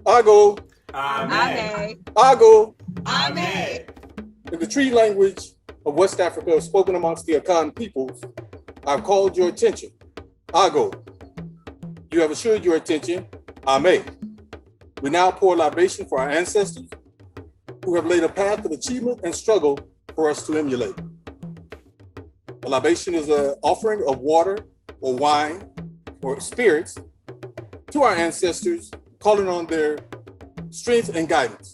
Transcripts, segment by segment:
Ago, Ame. Ago. Ame. In the tree language of West Africa, spoken amongst the Akan peoples, I've called your attention. Ago. You have assured your attention. Ame. We now pour libation for our ancestors who have laid a path of achievement and struggle for us to emulate. A libation is an offering of water or wine or spirits to our ancestors, calling on their strength and guidance.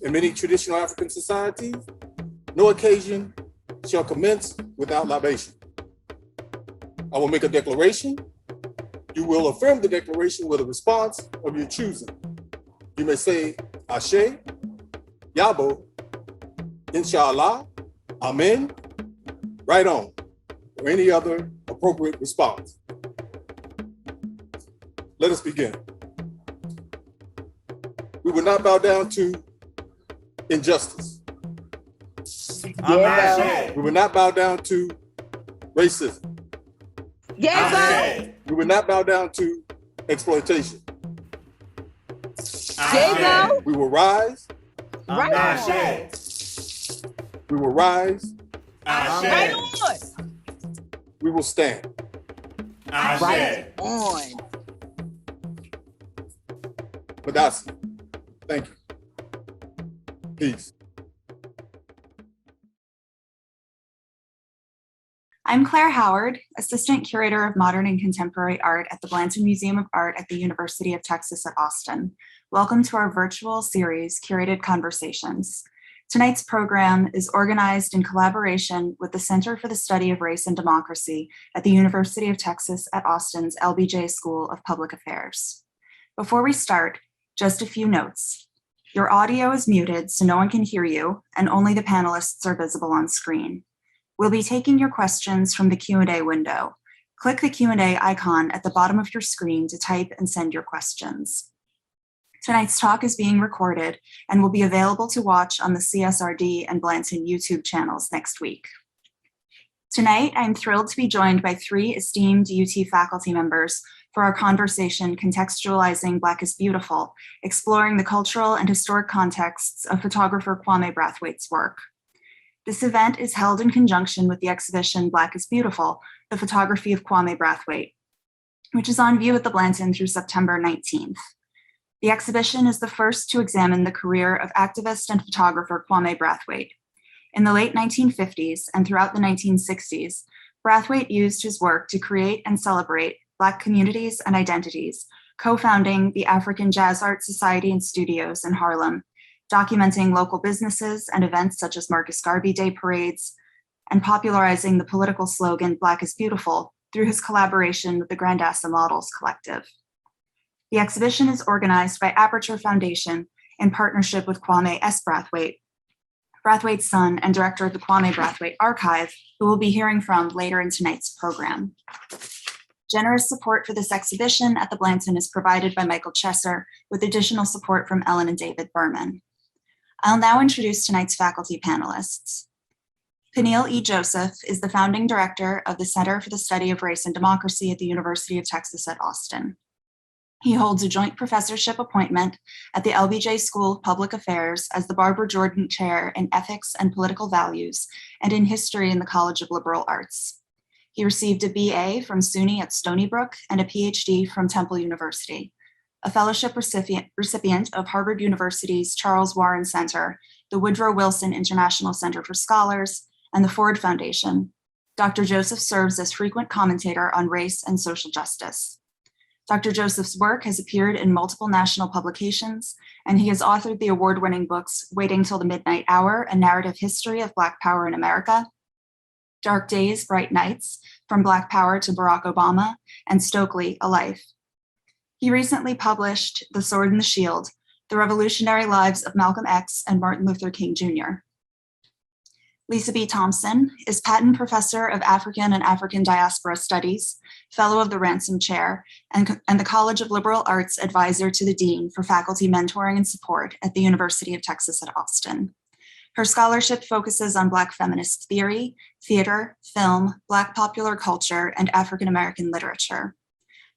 In many traditional African societies, no occasion shall commence without libation. I will make a declaration. You will affirm the declaration with a response of your choosing. You may say, Ashe, Yabo, Inshallah, Amen, right on, or any other appropriate response. Let us begin. We will not bow down to injustice. Yeah. We will not bow down to racism. Yeah. We will not bow down to exploitation. Yeah. We will rise. Right on. We will rise. Right on. We will stand. Right on. Madasi. Thank you. Peace. I'm Claire Howard, Assistant Curator of Modern and Contemporary Art at the Blanton Museum of Art at the University of Texas at Austin. Welcome to our virtual series, Curated Conversations. Tonight's program is organized in collaboration with the Center for the Study of Race and Democracy at the University of Texas at Austin's LBJ School of Public Affairs. Before we start, just a few notes. Your audio is muted so no one can hear you, and only the panelists are visible on screen. We'll be taking your questions from the Q&A window. Click the Q&A icon at the bottom of your screen to type and send your questions. Tonight's talk is being recorded and will be available to watch on the CSRD and Blanton YouTube channels next week. Tonight, I'm thrilled to be joined by three esteemed UT faculty members for our conversation, Contextualizing Black is Beautiful, exploring the cultural and historic contexts of photographer Kwame Brathwaite's work. This event is held in conjunction with the exhibition Black is Beautiful, the Photography of Kwame Brathwaite, which is on view at the Blanton through September 19th. The exhibition is the first to examine the career of activist and photographer Kwame Brathwaite. In the late 1950s and throughout the 1960s, Brathwaite used his work to create and celebrate Black communities and identities, co-founding the African Jazz Art Society and Studios in Harlem, documenting local businesses and events such as Marcus Garvey Day parades, and popularizing the political slogan Black is Beautiful through his collaboration with the Grandassa Models Collective. The exhibition is organized by Aperture Foundation in partnership with Kwame S. Brathwaite, Brathwaite's son and director of the Kwame Brathwaite Archive, who we'll be hearing from later in tonight's program. Generous support for this exhibition at the Blanton is provided by Michael Chesser, with additional support from Ellen and David Berman. I'll now introduce tonight's faculty panelists. Peniel E. Joseph is the founding director of the Center for the Study of Race and Democracy at the University of Texas at Austin. He holds a joint professorship appointment at the LBJ School of Public Affairs as the Barbara Jordan Chair in Ethics and Political Values and in History in the College of Liberal Arts. He received a BA from SUNY at Stony Brook and a PhD from Temple University. A fellowship recipient of Harvard University's Charles Warren Center, the Woodrow Wilson International Center for Scholars, and the Ford Foundation, Dr. Joseph serves as frequent commentator on race and social justice. Dr. Joseph's work has appeared in multiple national publications, and he has authored the award-winning books Waiting Till the Midnight Hour, A Narrative History of Black Power in America, Dark Days, Bright Nights, From Black Power to Barack Obama, and Stokely, A Life. He recently published The Sword and the Shield, The Revolutionary Lives of Malcolm X and Martin Luther King Jr. Lisa B. Thompson is Patent Professor of African and African Diaspora Studies, Fellow of the Ransom Chair, and the College of Liberal Arts Advisor to the Dean for Faculty Mentoring and Support at the University of Texas at Austin. Her scholarship focuses on Black feminist theory, theater, film, Black popular culture, and African American literature.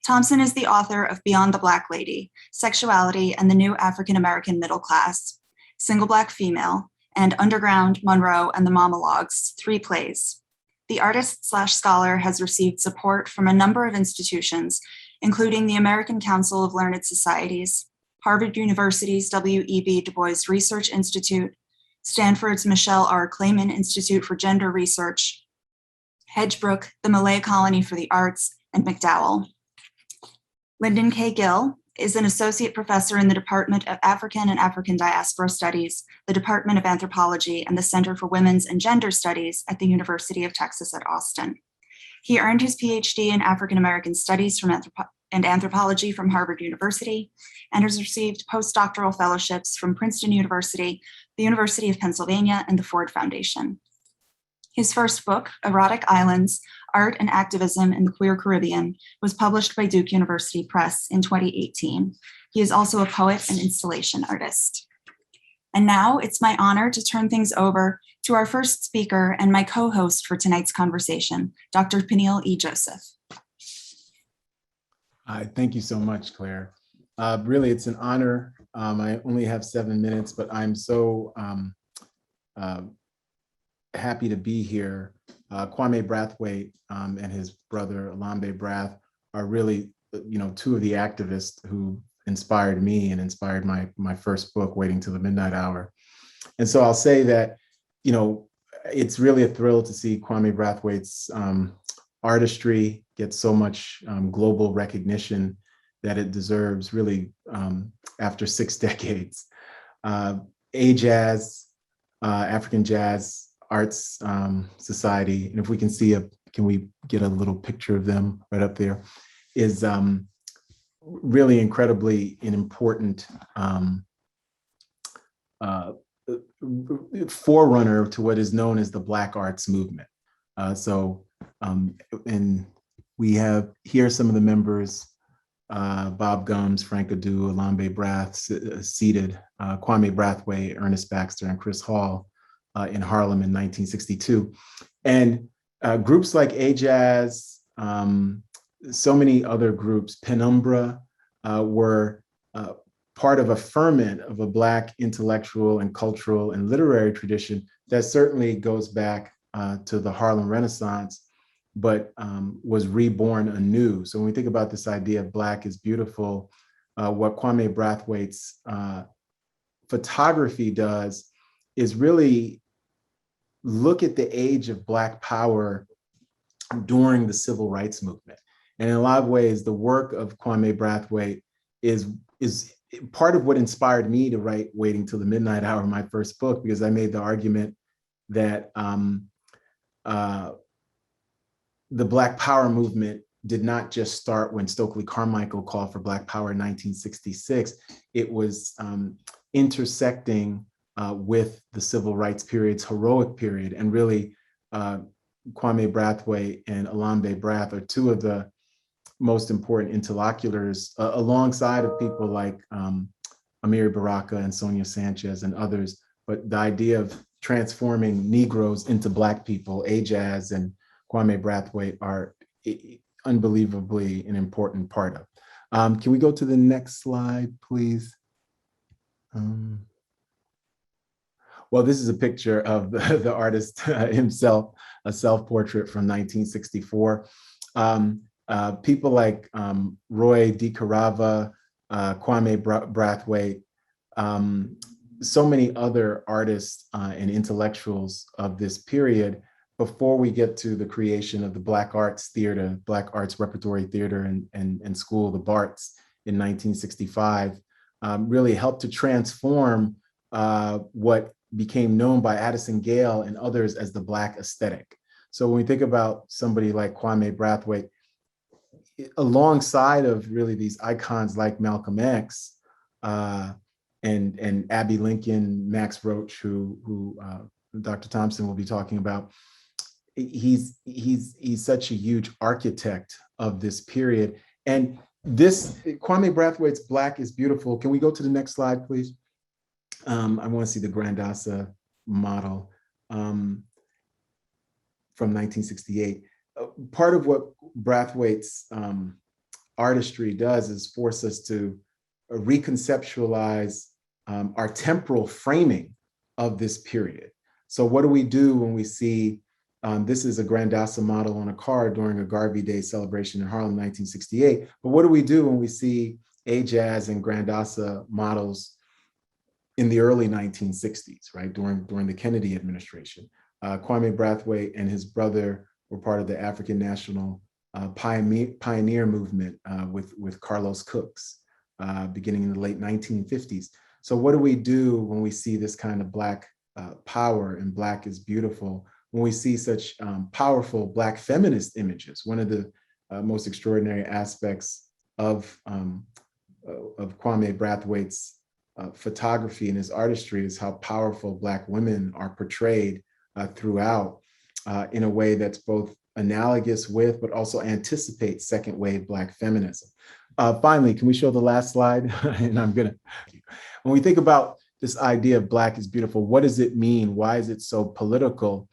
Thompson is the author of Beyond the Black Lady, Sexuality and the New African American Middle Class, Single Black Female, and Underground, Monroe, and the Monologues, 3 plays. The artist/scholar has received support from a number of institutions, including the American Council of Learned Societies, Harvard University's W.E.B. Du Bois Research Institute, Stanford's Michelle R. Clayman Institute for Gender Research, Hedgebrook, the Malay Colony for the Arts, and McDowell. Lyndon K. Gill is an associate professor in the Department of African and African Diaspora Studies, the Department of Anthropology, and the Center for Women's and Gender Studies at the University of Texas at Austin. He earned his PhD in African American Studies and Anthropology from Harvard University, and has received postdoctoral fellowships from Princeton University, the University of Pennsylvania, and the Ford Foundation. His first book, Erotic Islands, Art and Activism in the Queer Caribbean, was published by Duke University Press in 2018. He is also a poet and installation artist. And now it's my honor to turn things over to our first speaker and my co-host for tonight's conversation, Dr. Peniel E. Joseph. Thank you so much, Claire. Really, it's an honor. I only have 7 minutes, but I'm so happy to be here. Kwame Brathwaite and his brother Olambe Brath are really, 2 of the activists who inspired me and inspired my first book, Waiting Till the Midnight Hour. And so I'll say that, it's really a thrill to see Kwame Brathwaite's artistry get so much global recognition that it deserves, really, after 6 decades. AJAZ, African Jazz Arts Society, and if we can see can we get a little picture of them right up there, is really incredibly an important forerunner to what is known as the Black Arts Movement. And we have here some of the members, Bob Gums, Frank Adu, Olambe Brath seated, Kwame Brathwaite, Ernest Baxter, and Chris Hall in Harlem in 1962. And groups like AJAZ, so many other groups, Penumbra, were part of a ferment of a Black intellectual and cultural and literary tradition that certainly goes back to the Harlem Renaissance, but was reborn anew. So when we think about this idea of Black is beautiful, what Kwame Brathwaite's photography does is really look at the age of Black power during the civil rights movement. And in a lot of ways, the work of Kwame Brathwaite is part of what inspired me to write Waiting Till the Midnight Hour, my first book, because I made the argument that the Black Power movement did not just start when Stokely Carmichael called for Black Power in 1966. It was intersecting with the civil rights period's heroic period. And really, Kwame Brathwaite and Olambe Brath are 2 of the most important interlocutors, alongside of people like Amiri Baraka and Sonia Sanchez and others. But the idea of transforming Negroes into Black people, AJAZ and Kwame Brathwaite are unbelievably an important part of. Can we go to the next slide, please? Well, this is a picture of the artist himself, a self-portrait from 1964. People like Roy DeCarava, Kwame Brathwaite, so many other artists and intellectuals of this period, before we get to the creation of the Black Arts Theater, Black Arts Repertory Theater and School, the BARTS, in 1965, really helped to transform what became known by Addison Gale and others as the Black aesthetic. So when we think about somebody like Kwame Brathwaite, alongside of really these icons like Malcolm X and Abby Lincoln, Max Roach, who Dr. Thompson will be talking about, he's such a huge architect of this period. And this Kwame Brathwaite's Black is Beautiful. Can we go to the next slide, please? I want to see the Grandasa model from 1968. Part of what Brathwaite's artistry does is force us to reconceptualize our temporal framing of this period. So what do we do when we see, this is a Grandassa model on a car during a Garvey Day celebration in Harlem, 1968. But what do we do when we see Ajaz and Grandassa models in the early 1960s, right, during the Kennedy administration? Kwame Brathwaite and his brother were part of the African National Pioneer movement with Carlos Cooks, beginning in the late 1950s. So what do we do when we see this kind of Black power and Black is beautiful, when we see such powerful Black feminist images? One of the most extraordinary aspects of Kwame Brathwaite's photography and his artistry is how powerful Black women are portrayed throughout in a way that's both analogous with, but also anticipates second wave Black feminism. Finally, can we show the last slide? And I'm gonna, when we think about this idea of Black is beautiful, what does it mean? Why is it so political?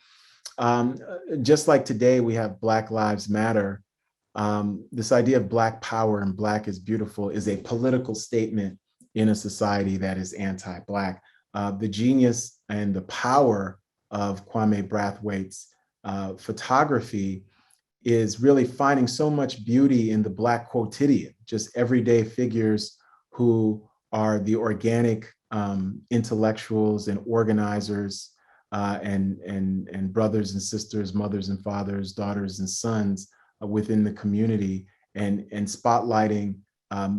Just like today we have Black Lives Matter, this idea of Black power and Black is beautiful is a political statement in a society that is anti-Black. The genius and the power of Kwame Brathwaite's photography is really finding so much beauty in the Black quotidian, just everyday figures who are the organic intellectuals and organizers and brothers and sisters, mothers and fathers, daughters and sons within the community, and spotlighting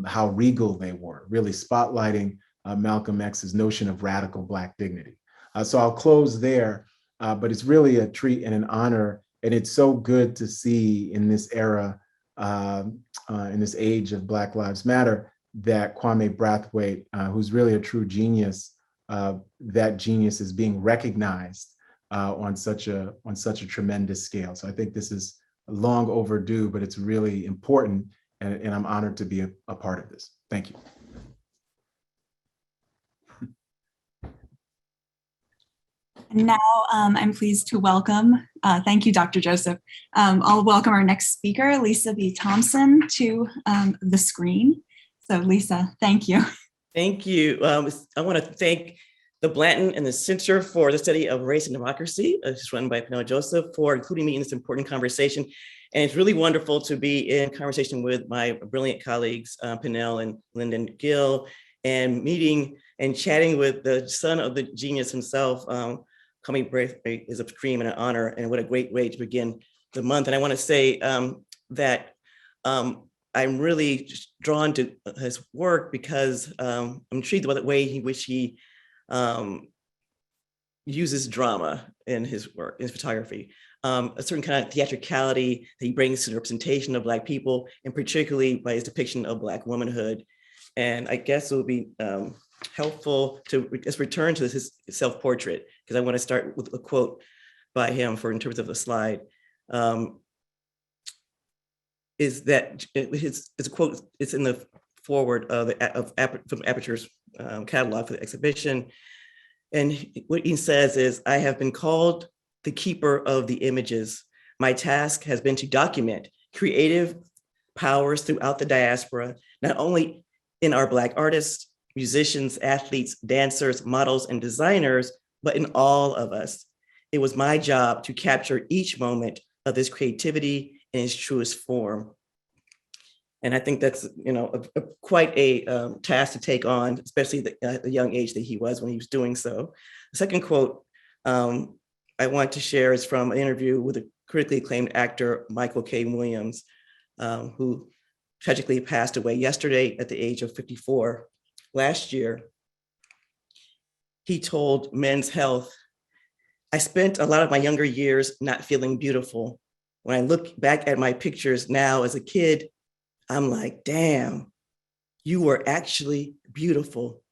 how regal they were, really spotlighting Malcolm X's notion of radical Black dignity. So I'll close there, but it's really a treat and an honor, and it's so good to see in this era, in this age of Black Lives Matter, that Kwame Brathwaite, who's really a true genius, that genius is being recognized on such a tremendous scale. So I think this is long overdue, but it's really important, and I'm honored to be a part of this. Thank you. And now I'm pleased to welcome, thank you, Dr. Joseph. I'll welcome our next speaker, Lisa B. Thompson, to the screen. So Lisa, thank you. Thank you. I want to thank the Blanton and the Center for the Study of Race and Democracy, just run by Peniel Joseph, for including me in this important conversation. And it's really wonderful to be in conversation with my brilliant colleagues, Peniel and Lyndon Gill, and meeting and chatting with the son of the genius himself. Kwame Brathwaite is a dream and an honor, and what a great way to begin the month. And I want to say that I'm really drawn to his work because I'm intrigued by the way in which he uses drama in his work, in his photography. A certain kind of theatricality that he brings to the representation of Black people, and particularly by his depiction of Black womanhood. And I guess it would be helpful to just return to his self-portrait, because I want to start with a quote by him in terms of the slide. Is that it's a quote, it's in the forward from Aperture's catalog for the exhibition. And what he says is, "I have been called the keeper of the images. My task has been to document creative powers throughout the diaspora, not only in our Black artists, musicians, athletes, dancers, models, and designers, but in all of us. It was my job to capture each moment of this creativity in its truest form." And I think that's, quite a task to take on, especially the young age that he was when he was doing so. The second quote I want to share is from an interview with a critically acclaimed actor, Michael K. Williams, who tragically passed away yesterday at the age of 54. Last year, he told Men's Health, "I spent a lot of my younger years not feeling beautiful. When I look back at my pictures now as a kid, I'm like, damn, you were actually beautiful.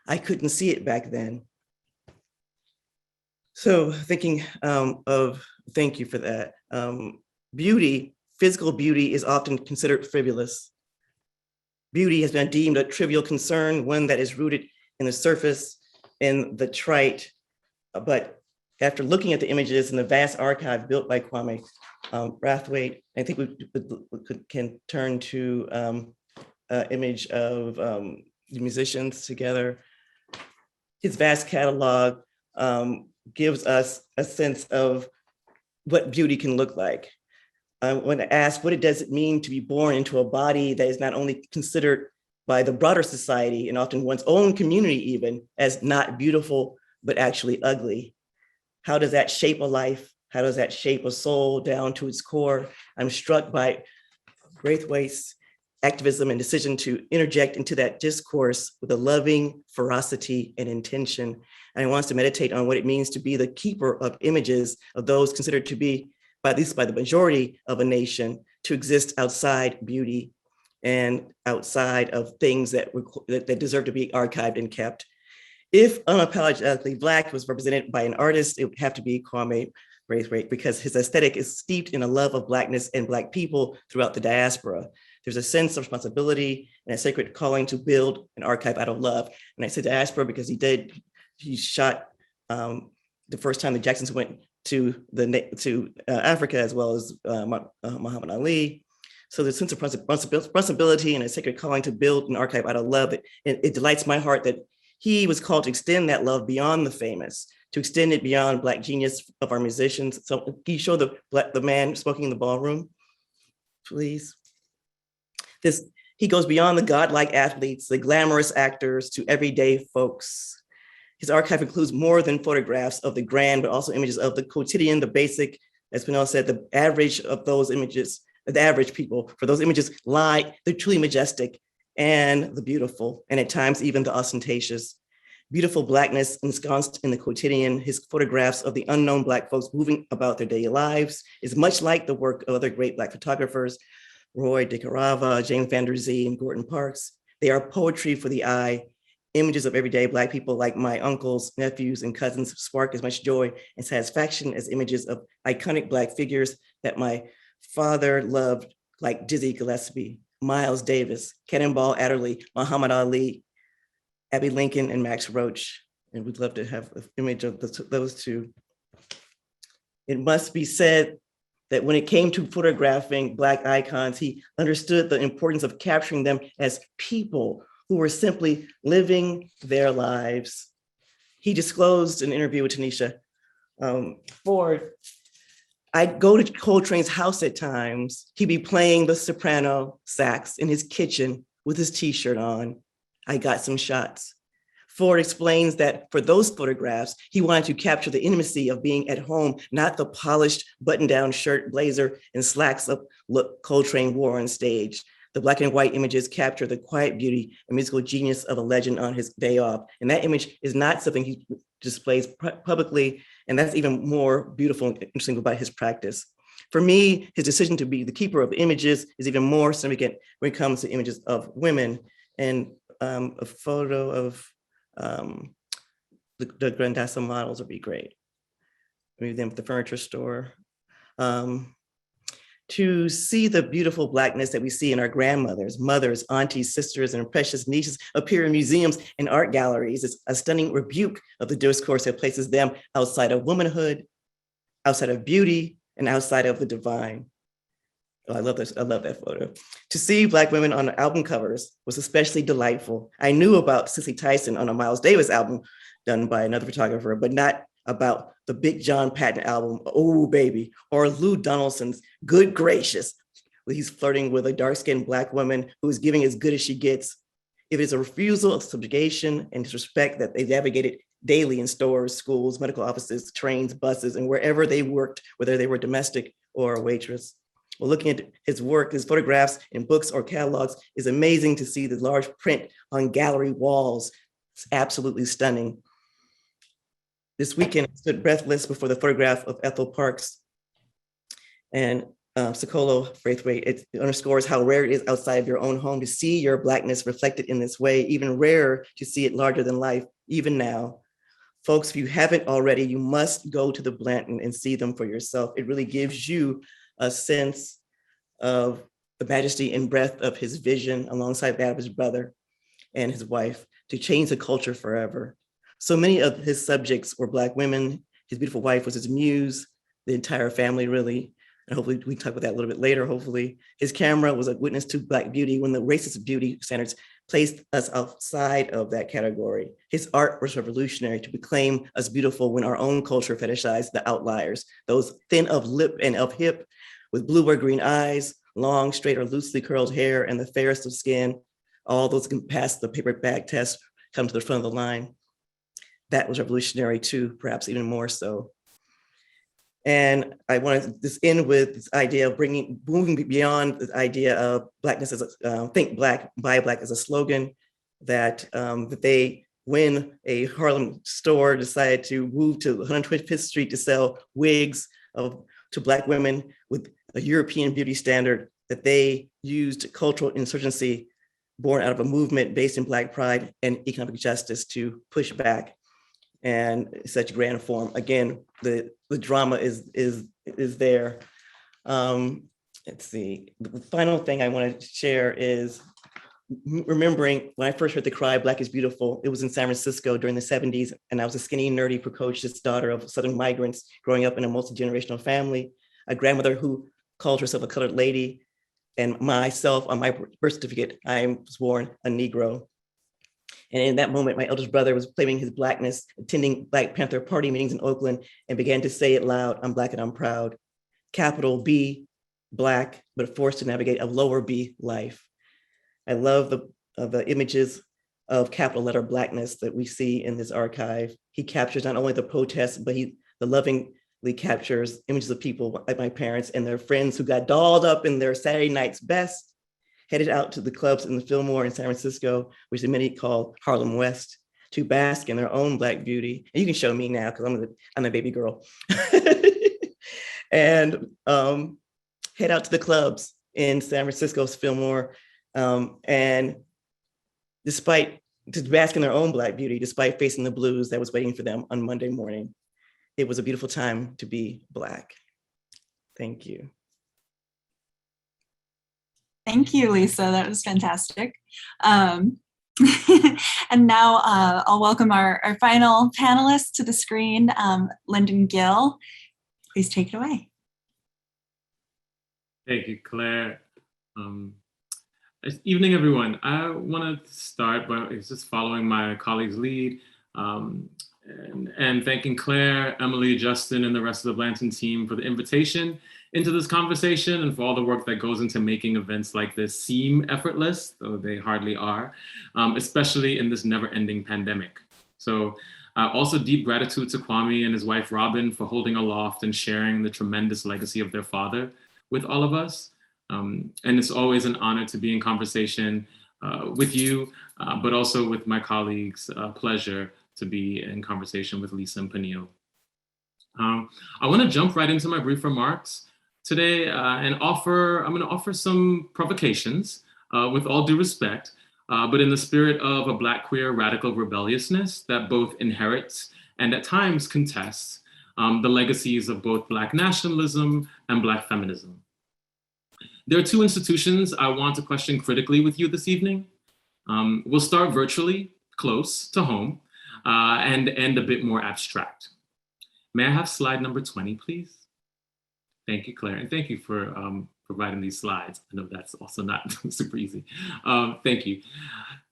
I couldn't see it back then." So thinking thank you for that. Beauty, physical beauty, is often considered frivolous. Beauty has been deemed a trivial concern, one that is rooted in the surface, in the trite. But after looking at the images in the vast archive built by Kwame Brathwaite, I think we can turn to image of the musicians together. His vast catalog gives us a sense of what beauty can look like. I want to ask, what does it mean to be born into a body that is not only considered by the broader society and often one's own community even as not beautiful, but actually ugly? How does that shape a life? How does that shape a soul down to its core? I'm struck by Brathwaite's activism and decision to interject into that discourse with a loving ferocity and intention. And he wants to meditate on what it means to be the keeper of images of those considered to be, at least by the majority of a nation, to exist outside beauty and outside of things that deserve to be archived and kept. If unapologetically Black was represented by an artist, it would have to be Kwame Brathwaite, because his aesthetic is steeped in a love of Blackness and Black people throughout the diaspora. There's a sense of responsibility and a sacred calling to build an archive out of love. And I say diaspora because he shot the first time the Jacksons went to Africa, as well as Muhammad Ali. So there's a sense of responsibility and a sacred calling to build an archive out of love. It delights my heart that he was called to extend that love beyond the famous, to extend it beyond Black genius of our musicians. So can you show the man smoking in the ballroom, please? He goes beyond the godlike athletes, the glamorous actors, to everyday folks. His archive includes more than photographs of the grand, but also images of the quotidian, the basic, as Peniel said, the average of those images, the average people. For those images lie the truly majestic and the beautiful, and at times even the ostentatious. Beautiful Blackness ensconced in the quotidian, his photographs of the unknown Black folks moving about their daily lives is much like the work of other great Black photographers, Roy DeCarava, James Van Der Zee, and Gordon Parks. They are poetry for the eye. Images of everyday Black people like my uncles, nephews, and cousins spark as much joy and satisfaction as images of iconic Black figures that my father loved, like Dizzy Gillespie, Miles Davis, Cannonball Adderley, Muhammad Ali, Abbey Lincoln, and Max Roach. And we'd love to have an image of those two. It must be said that when it came to photographing Black icons, he understood the importance of capturing them as people who were simply living their lives. He disclosed in an interview with Tanisha Ford, I'd go to Coltrane's house at times. He'd be playing the soprano sax in his kitchen with his t-shirt on. I got some shots. Ford explains that for those photographs, he wanted to capture the intimacy of being at home, not the polished button-down shirt, blazer, and slacks up look Coltrane wore on stage. The Black and white images capture the quiet beauty and musical genius of a legend on his day off. And that image is not something he displays publicly, and that's even more beautiful and interesting about his practice. For me, his decision to be the keeper of images is even more significant when it comes to images of women. And a photo of the Grandassa models would be great. Maybe them at the furniture store. To see the beautiful Blackness that we see in our grandmothers, mothers, aunties, sisters, and precious nieces appear in museums and art galleries is a stunning rebuke of the discourse that places them outside of womanhood, outside of beauty, and outside of the divine. Oh, I love this. I love that photo. To see Black women on album covers was especially delightful. I knew about Cicely Tyson on a Miles Davis album done by another photographer, but not about the Big John Patton album, Oh Baby, or Lou Donaldson's Good Gracious, where he's flirting with a dark-skinned Black woman who is giving as good as she gets. It is a refusal of subjugation and disrespect that they navigated daily in stores, schools, medical offices, trains, buses, and wherever they worked, whether they were domestic or a waitress. Well, looking at his work, his photographs in books or catalogs, is amazing to see the large print on gallery walls. It's absolutely stunning. This weekend, I stood breathless before the photograph of Ethel Parks and Sokolo Brathwaite. It underscores how rare it is outside of your own home to see your Blackness reflected in this way, even rarer to see it larger than life, even now. Folks, if you haven't already, you must go to the Blanton and see them for yourself. It really gives you a sense of the majesty and breadth of his vision alongside that of his brother and his wife to change the culture forever. So many of his subjects were Black women, His beautiful wife was his muse, the entire family really. And hopefully we can talk about that a little bit later, hopefully. His camera was a witness to Black beauty when the racist beauty standards placed us outside of that category. His art was revolutionary to proclaim us beautiful when our own culture fetishized the outliers, those thin of lip and of hip, with blue or green eyes, long, straight or loosely curled hair, and the fairest of skin. All those can pass the paper bag test, come to the front of the line. That was revolutionary too, perhaps even more so. And I want to just end with this idea of moving beyond the idea of Blackness as a, think Black, buy Black as a slogan, that they, when a Harlem store decided to move to 125th Street to sell wigs to Black women with a European beauty standard, that they used cultural insurgency born out of a movement based in Black pride and economic justice to push back. And such grand form. Again, the drama is there. Let's see. The final thing I want to share is remembering when I first heard the cry, Black is beautiful. It was in San Francisco during the 70s, and I was a skinny, nerdy, precocious daughter of Southern migrants growing up in a multi-generational family, a grandmother who called herself a colored lady, and myself on my birth certificate, I was born a Negro. And in that moment, my eldest brother was claiming his Blackness, attending Black Panther party meetings in Oakland, and began to say it loud, I'm Black and I'm proud. Capital B, Black, but forced to navigate a lower B life. I love the images of capital letter Blackness that we see in this archive. He captures not only the protests, but the lovingly captures images of people like my parents and their friends who got dolled up in their Saturday night's best, headed out to the clubs in the Fillmore in San Francisco, which many call Harlem West, to bask in their own Black beauty. And you can show me now because I'm a baby girl. And head out to the clubs in San Francisco's Fillmore. And to bask in their own Black beauty, despite facing the blues that was waiting for them on Monday morning. It was a beautiful time to be Black. Thank you. Thank you, Lisa. That was fantastic. And now I'll welcome our final panelist to the screen, Lyndon Gill. Please take it away. Thank you, Claire. Evening, everyone. I want to start by just following my colleague's lead and thanking Claire, Emily, Justin, and the rest of the Blanton team for the invitation into this conversation and for all the work that goes into making events like this seem effortless, though they hardly are, especially in this never-ending pandemic. So also deep gratitude to Kwame and his wife, Robin, for holding aloft and sharing the tremendous legacy of their father with all of us. And it's always an honor to be in conversation with you, but also with my colleagues. Pleasure to be in conversation with Lisa and Peniel. I want to jump right into my brief remarks today and I'm going to offer some provocations with all due respect, but in the spirit of a Black queer radical rebelliousness that both inherits and at times contests the legacies of both Black nationalism and Black feminism. There are two institutions I want to question critically with you this evening. We'll start virtually, close to home, and end a bit more abstract. May I have slide number 20, please? Thank you, Claire, and thank you for providing these slides. I know that's also not super easy. Thank you.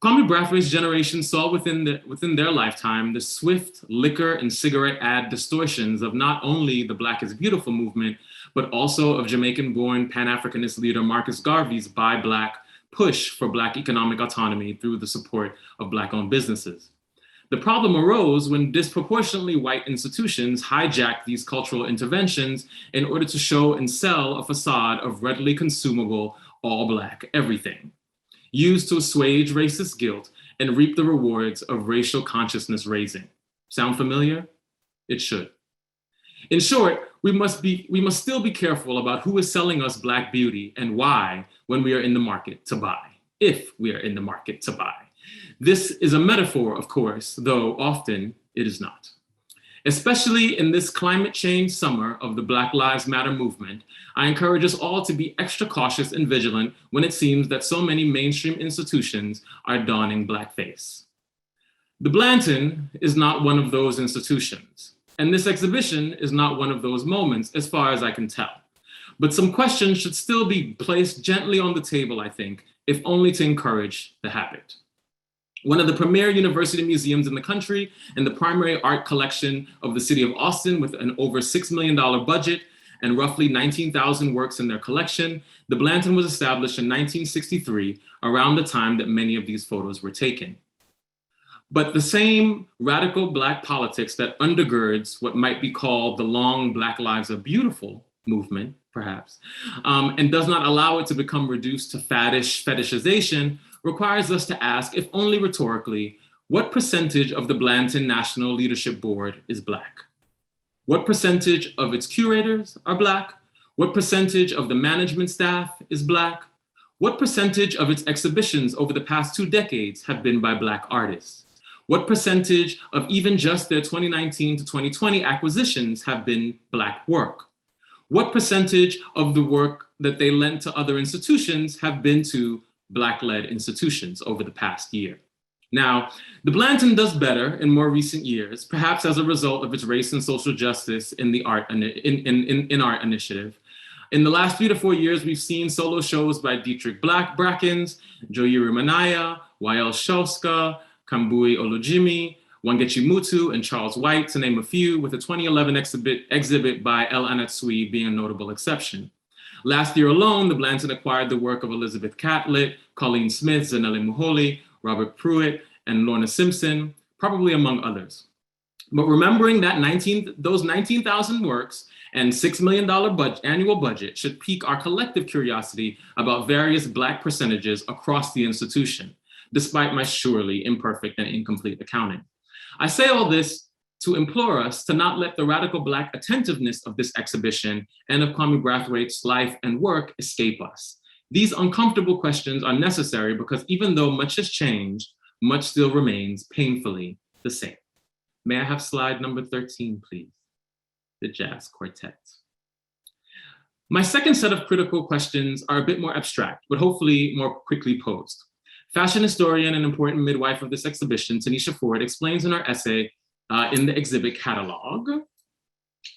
Kwame Brathwaite's generation saw within their lifetime the swift liquor and cigarette ad distortions of not only the Black is Beautiful movement, but also of Jamaican-born Pan-Africanist leader Marcus Garvey's Buy Black push for Black economic autonomy through the support of Black-owned businesses. The problem arose when disproportionately white institutions hijacked these cultural interventions in order to show and sell a facade of readily consumable, all Black everything, used to assuage racist guilt and reap the rewards of racial consciousness raising. Sound familiar? It should. In short, we must still be careful about who is selling us Black beauty and why when we are in the market to buy, if we are in the market to buy. This is a metaphor, of course, though often it is not. Especially in this climate change summer of the Black Lives Matter movement, I encourage us all to be extra cautious and vigilant when it seems that so many mainstream institutions are donning blackface. The Blanton is not one of those institutions, And this exhibition is not one of those moments, as far as I can tell. But some questions should still be placed gently on the table, I think, if only to encourage the habit. One of the premier university museums in the country and the primary art collection of the city of Austin, with an over $6 million budget and roughly 19,000 works in their collection, the Blanton was established in 1963, around the time that many of these photos were taken. But the same radical Black politics that undergirds what might be called the long Black Lives Are Beautiful movement, perhaps, and does not allow it to become reduced to faddish fetishization, requires us to ask, if only rhetorically, what percentage of the Blanton National Leadership Board is Black? What percentage of its curators are Black? What percentage of the management staff is Black? What percentage of its exhibitions over the past 2 decades have been by Black artists? What percentage of even just their 2019 to 2020 acquisitions have been Black work? What percentage of the work that they lent to other institutions have been to Black-led institutions over the past year? Now, the Blanton does better in more recent years, perhaps as a result of its race and social justice in the art initiative. In the last 3 to 4 years, we've seen solo shows by Dietrich Brackens, Joyiri Manaya, Wael Shoska, Kambui Olujimi, Wangechi Mutu, and Charles White, to name a few, with a 2011 exhibit by El Anatsui being a notable exception. Last year alone, the Blanton acquired the work of Elizabeth Catlett, Colleen Smith, Zanele Muholi, Robert Pruitt, and Lorna Simpson, probably among others. But remembering that those 19,000 works and $6 million annual budget should pique our collective curiosity about various Black percentages across the institution, despite my surely imperfect and incomplete accounting. I say all this to implore us to not let the radical Black attentiveness of this exhibition and of Kwame Brathwaite's life and work escape us. These uncomfortable questions are necessary because even though much has changed, much still remains painfully the same. May I have slide number 13, please? The Jazz Quartet. My second set of critical questions are a bit more abstract, but hopefully more quickly posed. Fashion historian and important midwife of this exhibition, Tanisha Ford, explains in her essay in the exhibit catalog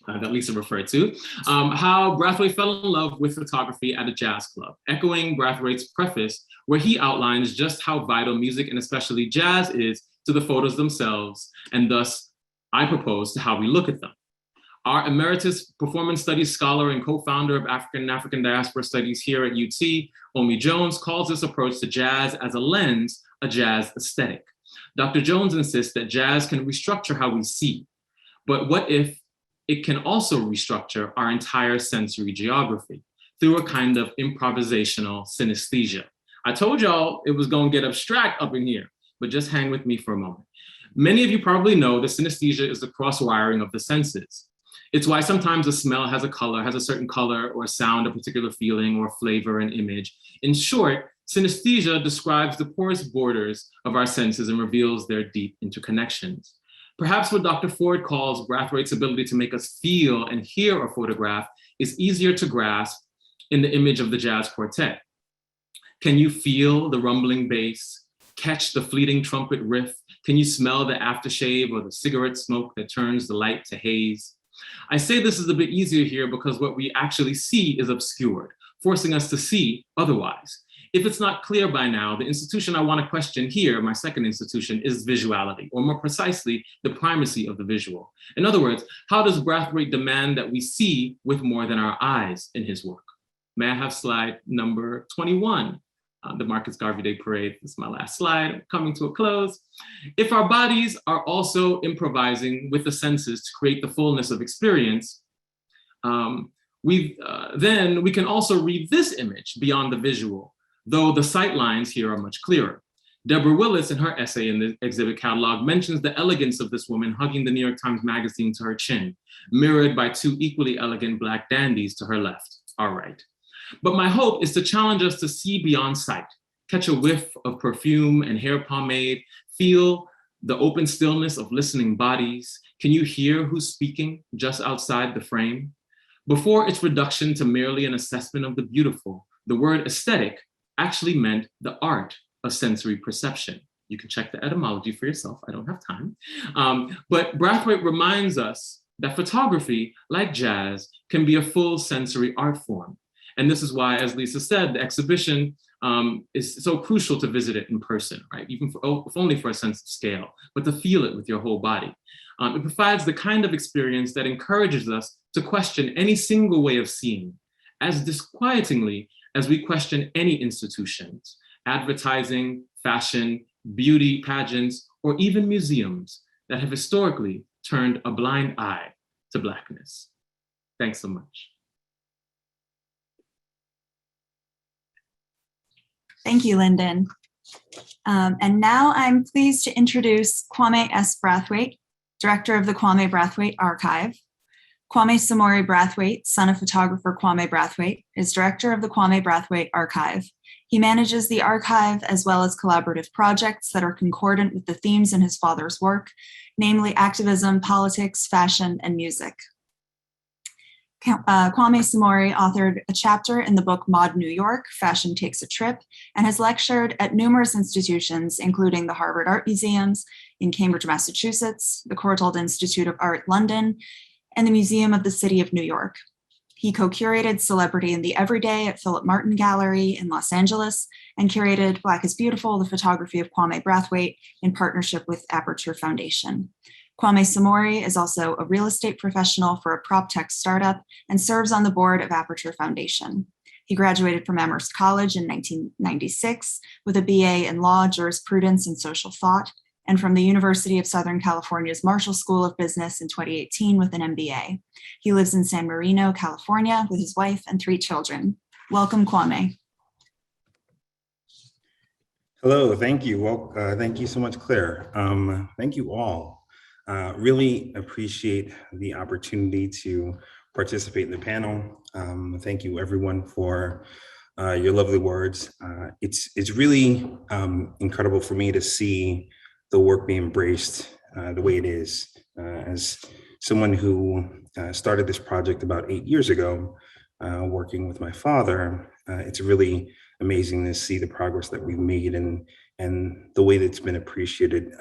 that Lisa referred to, how Brathwaite fell in love with photography at a jazz club, echoing Brathwaite's preface, where he outlines just how vital music and especially jazz is to the photos themselves, and thus, I propose, to how we look at them. Our emeritus performance studies scholar and co-founder of African and African diaspora studies here at UT, Omi Jones, calls this approach to jazz as a lens, a jazz aesthetic. Dr. Jones insists that jazz can restructure how we see, but what if it can also restructure our entire sensory geography through a kind of improvisational synesthesia? I told y'all it was gonna get abstract up in here, but just hang with me for a moment. Many of you probably know that synesthesia is the cross-wiring of the senses. It's why sometimes a smell has a certain color or sound, a particular feeling or flavor and image. In short, synesthesia describes the porous borders of our senses and reveals their deep interconnections. Perhaps what Dr. Ford calls Brathwaite's ability to make us feel and hear a photograph is easier to grasp in the image of the jazz quartet. Can you feel the rumbling bass, catch the fleeting trumpet riff? Can you smell the aftershave or the cigarette smoke that turns the light to haze? I say this is a bit easier here because what we actually see is obscured, forcing us to see otherwise. If it's not clear by now, the institution I want to question here, my second institution, is visuality, or more precisely, the primacy of the visual. In other words, how does Brathwaite demand that we see with more than our eyes in his work? May I have slide number 21? The Marcus Garvey Day Parade. This is my last slide, coming to a close. If our bodies are also improvising with the senses to create the fullness of experience, then we can also read this image beyond the visual, though the sight lines here are much clearer. Deborah Willis, in her essay in the exhibit catalog, mentions the elegance of this woman hugging the New York Times Magazine to her chin, mirrored by 2 equally elegant Black dandies to her left, our right. But my hope is to challenge us to see beyond sight, catch a whiff of perfume and hair pomade, feel the open stillness of listening bodies. Can you hear who's speaking just outside the frame? Before its reduction to merely an assessment of the beautiful, the word aesthetic actually meant the art of sensory perception. You can check the etymology for yourself, I don't have time. But Brathwaite reminds us that photography, like jazz, can be a full sensory art form. And this is why, as Lisa said, the exhibition is so crucial to visit it in person, right? Even if only for a sense of scale, but to feel it with your whole body. It provides the kind of experience that encourages us to question any single way of seeing, as disquietingly as we question any institutions, advertising, fashion, beauty pageants, or even museums that have historically turned a blind eye to Blackness. Thanks so much. Thank you, Lyndon. And now I'm pleased to introduce Kwame S. Brathwaite, Director of the Kwame Brathwaite Archive. Kwame Samori Brathwaite, son of photographer Kwame Brathwaite, is Director of the Kwame Brathwaite Archive. He manages the archive as well as collaborative projects that are concordant with the themes in his father's work, namely activism, politics, fashion, and music. Kwame Samori authored a chapter in the book Mod New York, Fashion Takes a Trip, and has lectured at numerous institutions, including the Harvard Art Museums in Cambridge, Massachusetts, the Courtauld Institute of Art, London, and the Museum of the City of New York. He co-curated Celebrity in the Everyday at Philip Martin Gallery in Los Angeles and curated Black is Beautiful, the photography of Kwame Brathwaite in partnership with Aperture Foundation. Kwame Samori is also a real estate professional for a prop tech startup and serves on the board of Aperture Foundation. He graduated from Amherst College in 1996 with a BA in Law, Jurisprudence, and Social Thought, and from the University of Southern California's Marshall School of Business in 2018 with an MBA. He lives in San Marino, California with his wife and 3 children. Welcome, Kwame. Hello, thank you. Well, thank you so much, Claire. Thank you all. Really appreciate the opportunity to participate in the panel. Thank you everyone for your lovely words. It's really incredible for me to see the work being embraced the way it is. As someone who started this project about 8 years ago, working with my father, it's really amazing to see the progress that we've made and the way that it's been appreciated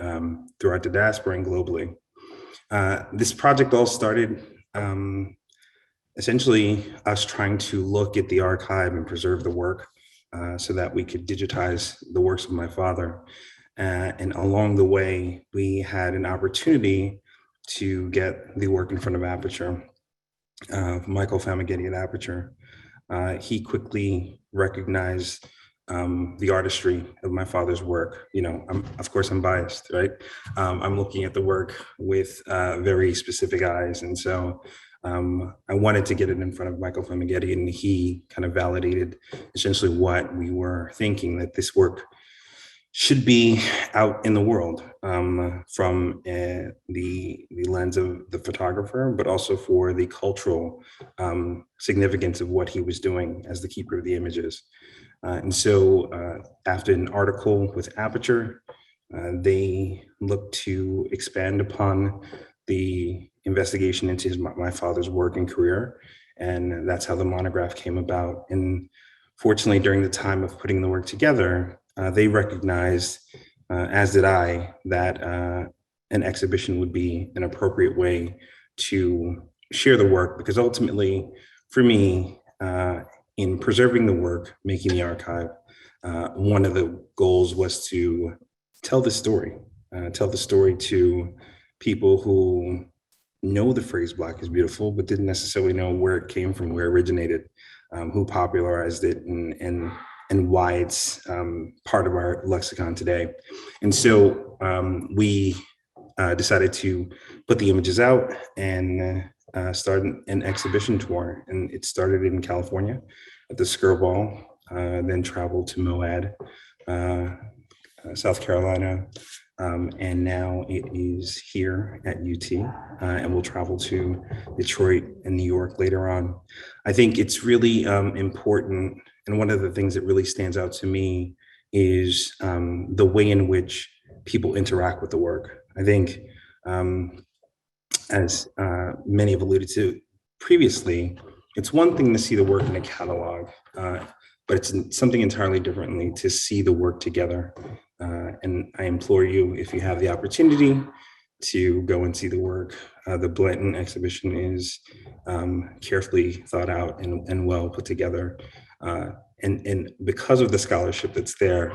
throughout the diaspora and globally. This project all started essentially us trying to look at the archive and preserve the work so that we could digitize the works of my father. And along the way, we had an opportunity to get the work in front of Aperture, Michael Famagetti at Aperture. He quickly recognized the artistry of my father's work. You know, of course I'm biased, right? I'm looking at the work with very specific eyes. And so I wanted to get it in front of Michael Famagetti, and he kind of validated essentially what we were thinking, that this work should be out in the world from the lens of the photographer, but also for the cultural significance of what he was doing as the keeper of the images. And so after an article with Aperture, they looked to expand upon the investigation into my father's work and career. And that's how the monograph came about. And fortunately, during the time of putting the work together, they recognized, as did I, that an exhibition would be an appropriate way to share the work, because ultimately, for me, in preserving the work, making the archive, one of the goals was to tell the story to people who know the phrase Black is beautiful, but didn't necessarily know where it came from, where it originated, who popularized it, and why it's part of our lexicon today. And so we decided to put the images out and start an exhibition tour. And it started in California at the Skirball, then traveled to Moab, South Carolina, and now it is here at UT, and we'll travel to Detroit and New York later on. I think it's really important, and one of the things that really stands out to me is the way in which people interact with the work. I think, as many have alluded to previously, it's one thing to see the work in a catalog, but it's something entirely differently to see the work together. And I implore you, if you have the opportunity, to go and see the work. The Blanton exhibition is carefully thought out and well put together. And because of the scholarship that's there,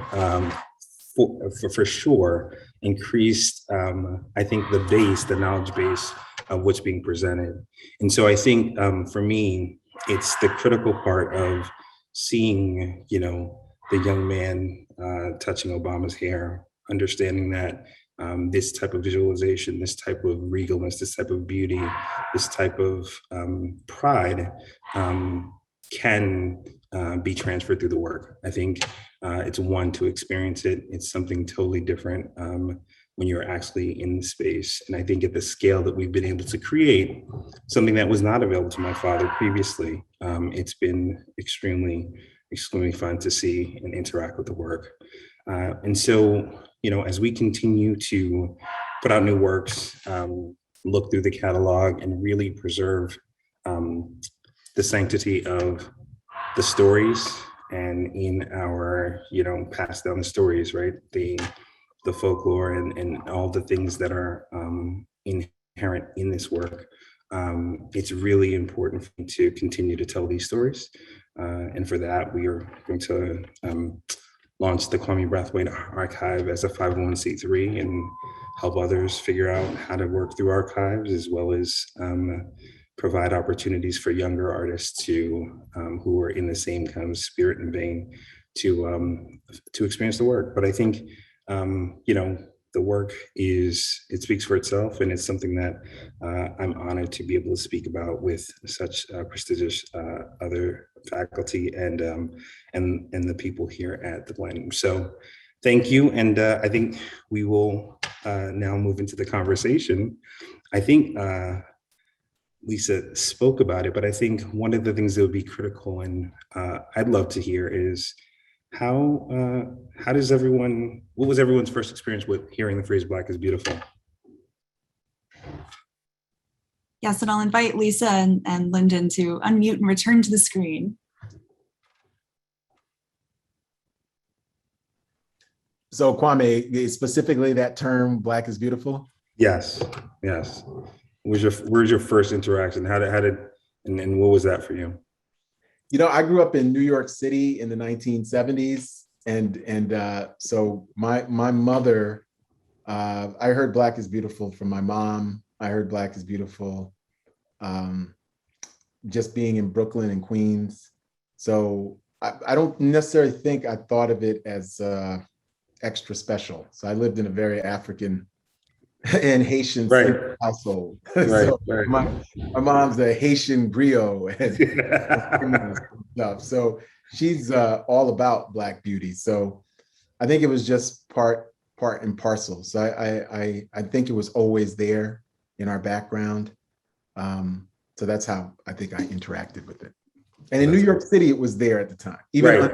for sure, increased, I think, the knowledge base of what's being presented. And so I think for me, it's the critical part of seeing, the young man touching Obama's hair, understanding that this type of visualization, this type of regalness, this type of beauty, this type of pride can be transferred through the work. I think it's one to experience it. It's something totally different when you're actually in the space. And I think at the scale that we've been able to create, something that was not available to my father previously, it's been extremely fun to see and interact with the work. And so, as we continue to put out new works, look through the catalog and really preserve the sanctity of the stories, and in our, pass down the stories, right? The folklore and all the things that are inherent in this work. It's really important for me to continue to tell these stories. And for that, we are going to launch the Kwame Brathwaite Archive as a 501c3 and help others figure out how to work through archives, as well as provide opportunities for younger artists who are in the same kind of spirit and vein to experience the work. But I think, the work it speaks for itself, and it's something that I'm honored to be able to speak about with such prestigious other faculty and the people here at the Blanton. So thank you. And I think we will now move into the conversation. I think Lisa spoke about it, but I think one of the things that would be critical and I'd love to hear is how does what was everyone's first experience with hearing the phrase Black is beautiful? Yes, and I'll invite Lisa and Lyndon to unmute and return to the screen. So Kwame, specifically that term, Black is beautiful? Yes. Where's your first interaction? How did and what was that for you? I grew up in New York City in the 1970s, and so my mother, I heard Black is beautiful from my mom. I heard Black is beautiful just being in Brooklyn and Queens. So I don't necessarily think I thought of it as extra special. So I lived in a very African and Haitian household. So my mom's a Haitian griot and stuff. So she's all about Black beauty. So I think it was just part and parcel. So I think it was always there in our background. So that's how I think I interacted with it. And in New York City, it was there at the time. Even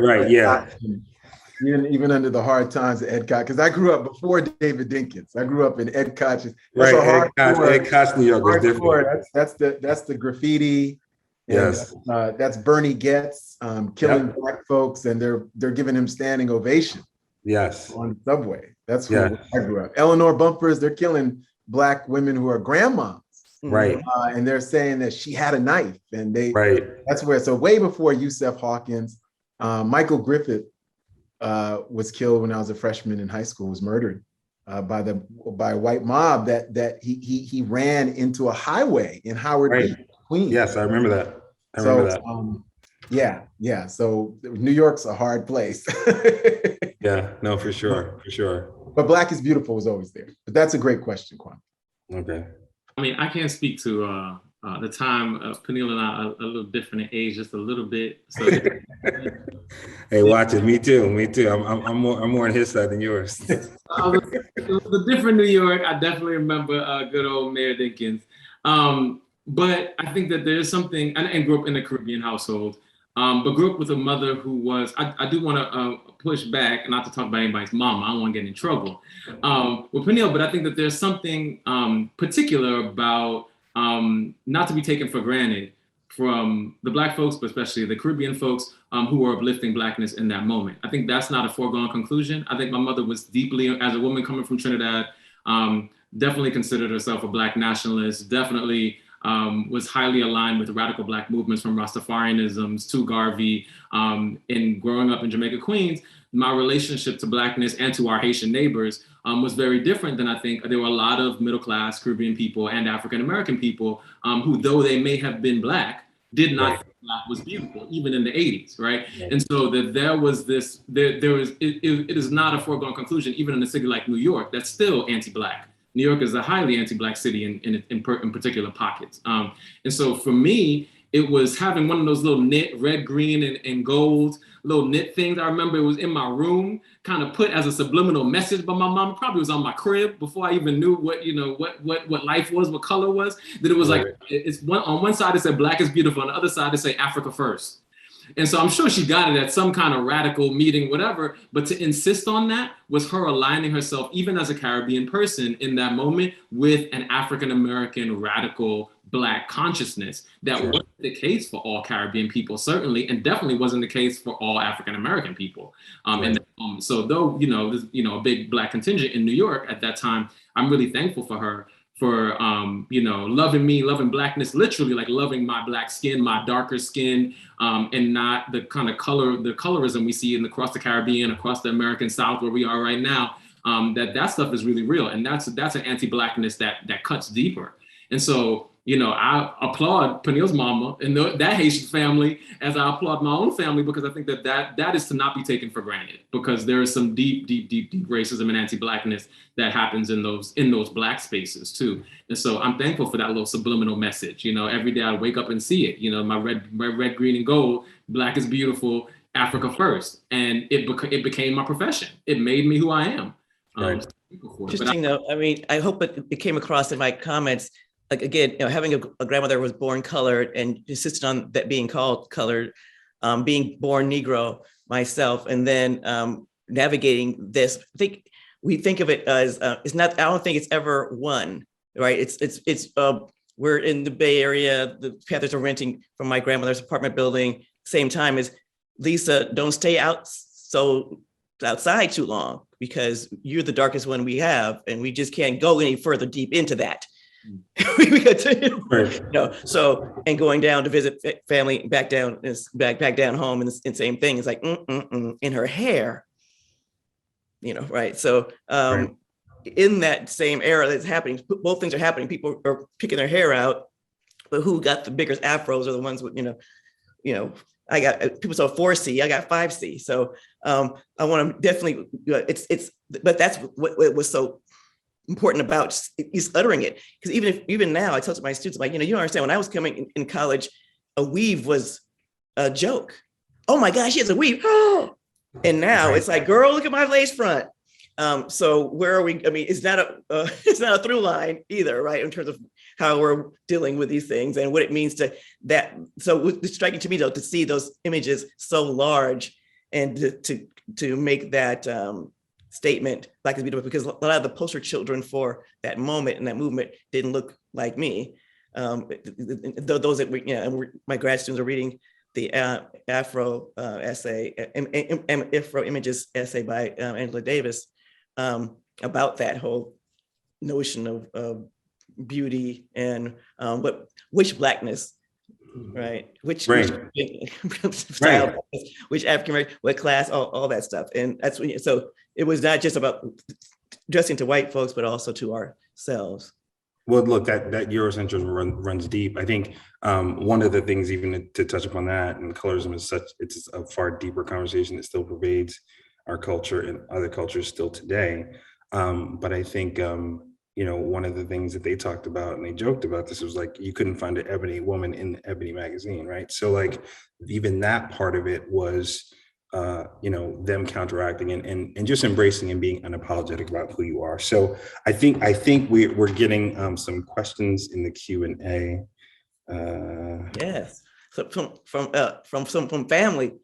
under the hard times at Ed Koch, because I grew up before David Dinkins. I grew up in Ed Koch's. Ed Koch, New York was different. That's the graffiti. Yes. That's Bernie Getz killing Black folks, and they're giving him standing ovation. Yes. On the subway. That's where I grew up. Eleanor Bumpers, they're killing Black women who are grandmas. Right. And they're saying that she had a knife, and that's where. So way before Yusef Hawkins, Michael Griffith was killed when I was a freshman in high school, was murdered by a white mob that he ran into a highway in Howard Beach, Queens. Yes, I remember that. So New York's a hard place. Yeah, no, for sure. But Black is beautiful was always there. But that's a great question, Kwame. Okay. I mean, I can't speak to the time Peniel and I are a little different in age, just a little bit. So hey, watch it. Me too. I'm more on his side than yours. It was a different New York. I definitely remember good old Mayor Dinkins. But I think that there's something, and grew up in a Caribbean household, but grew up with a mother who was, I do want to push back, not to talk about anybody's mama, I don't want to get in trouble with Peniel, but I think that there's something particular about not to be taken for granted from the Black folks, but especially the Caribbean folks who were uplifting Blackness in that moment. I think that's not a foregone conclusion. I think my mother was deeply, as a woman coming from Trinidad, definitely considered herself a Black nationalist, definitely was highly aligned with radical Black movements from Rastafarianisms to Garvey. In growing up in Jamaica, Queens, my relationship to Blackness and to our Haitian neighbors was very different than I think. There were a lot of middle-class Caribbean people and African-American people who, though they may have been Black, did not think Black was beautiful, even in the 80s, right? And so that there was this, it is not a foregone conclusion, even in a city like New York, that's still anti-Black. New York is a highly anti-Black city in particular pockets. And so for me, it was having one of those little knit red, green, and gold little knit things. I remember it was in my room, kind of put as a subliminal message, but my mom probably was on my crib before I even knew what, what life was, what color was. That it was like, on one side it said Black is beautiful, on the other side it said Africa first. And so I'm sure she got it at some kind of radical meeting, whatever, but to insist on that was her aligning herself, even as a Caribbean person in that moment, with an African-American radical Black consciousness. That wasn't the case for all Caribbean people, certainly, and definitely wasn't the case for all African-American people. In that moment. So though, there's, a big Black contingent in New York at that time, I'm really thankful for her for, loving me, loving Blackness, literally like loving my Black skin, my darker skin, and not the kind of the colorism we see across the Caribbean, across the American South where we are right now, that stuff is really real. And that's an anti-Blackness that cuts deeper. And so, I applaud Peniel's mama and that Haitian family as I applaud my own family, because I think that is to not be taken for granted, because there is some deep racism and anti-Blackness that happens in those Black spaces too. And so I'm thankful for that little subliminal message. Every day I wake up and see it, my red, green, and gold, Black is beautiful, Africa first. And it became my profession. It made me who I am. Interesting though. I mean, I hope it came across in my comments. Like, again, having a grandmother who was born colored and insisted on that being called colored, being born Negro myself, and then navigating this. I think we think of it as it's not. I don't think it's ever one, right? It's we're in the Bay Area. The Panthers are renting from my grandmother's apartment building. Same time as Lisa, don't stay outside too long, because you're the darkest one we have, and we just can't go any further deep into that. We got to, so, and going down to visit family back down home, and same thing. It's like in her hair, right? So in that same era that's happening, both things are happening. People are picking their hair out, but who got the biggest afros are the ones with, I got people saw 4C, I got 5C. So I want to definitely, but that's what was so important about is uttering it. Because even now, I tell to my students, like, you don't understand, when I was coming in college, a weave was a joke. Oh my gosh, she has a weave. And now it's like, girl, look at my lace front. So where are we? I mean, it's not a through line either, right? In terms of how we're dealing with these things and what it means to that. So it's striking to me though, to see those images so large and to make that statement, Black is beautiful, because a lot of the poster children for that moment and that movement didn't look like me. Those that my grad students are reading the Afro essay, Afro Images essay by Angela Davis about that whole notion of beauty and which Blackness, right? Which style, which African, what class, all that stuff. And that's when, so it was not just about dressing to white folks, but also to ourselves. Well, look, that Eurocentrism runs deep. I think one of the things, even to touch upon that, and colorism it's a far deeper conversation that still pervades our culture and other cultures still today. But I think, one of the things that they talked about, and they joked about this, was like, you couldn't find an ebony woman in the Ebony magazine, right? So like, even that part of it was, them counteracting and just embracing and being unapologetic about who you are. So I think we're getting some questions in the Q&A. Yes, so from family.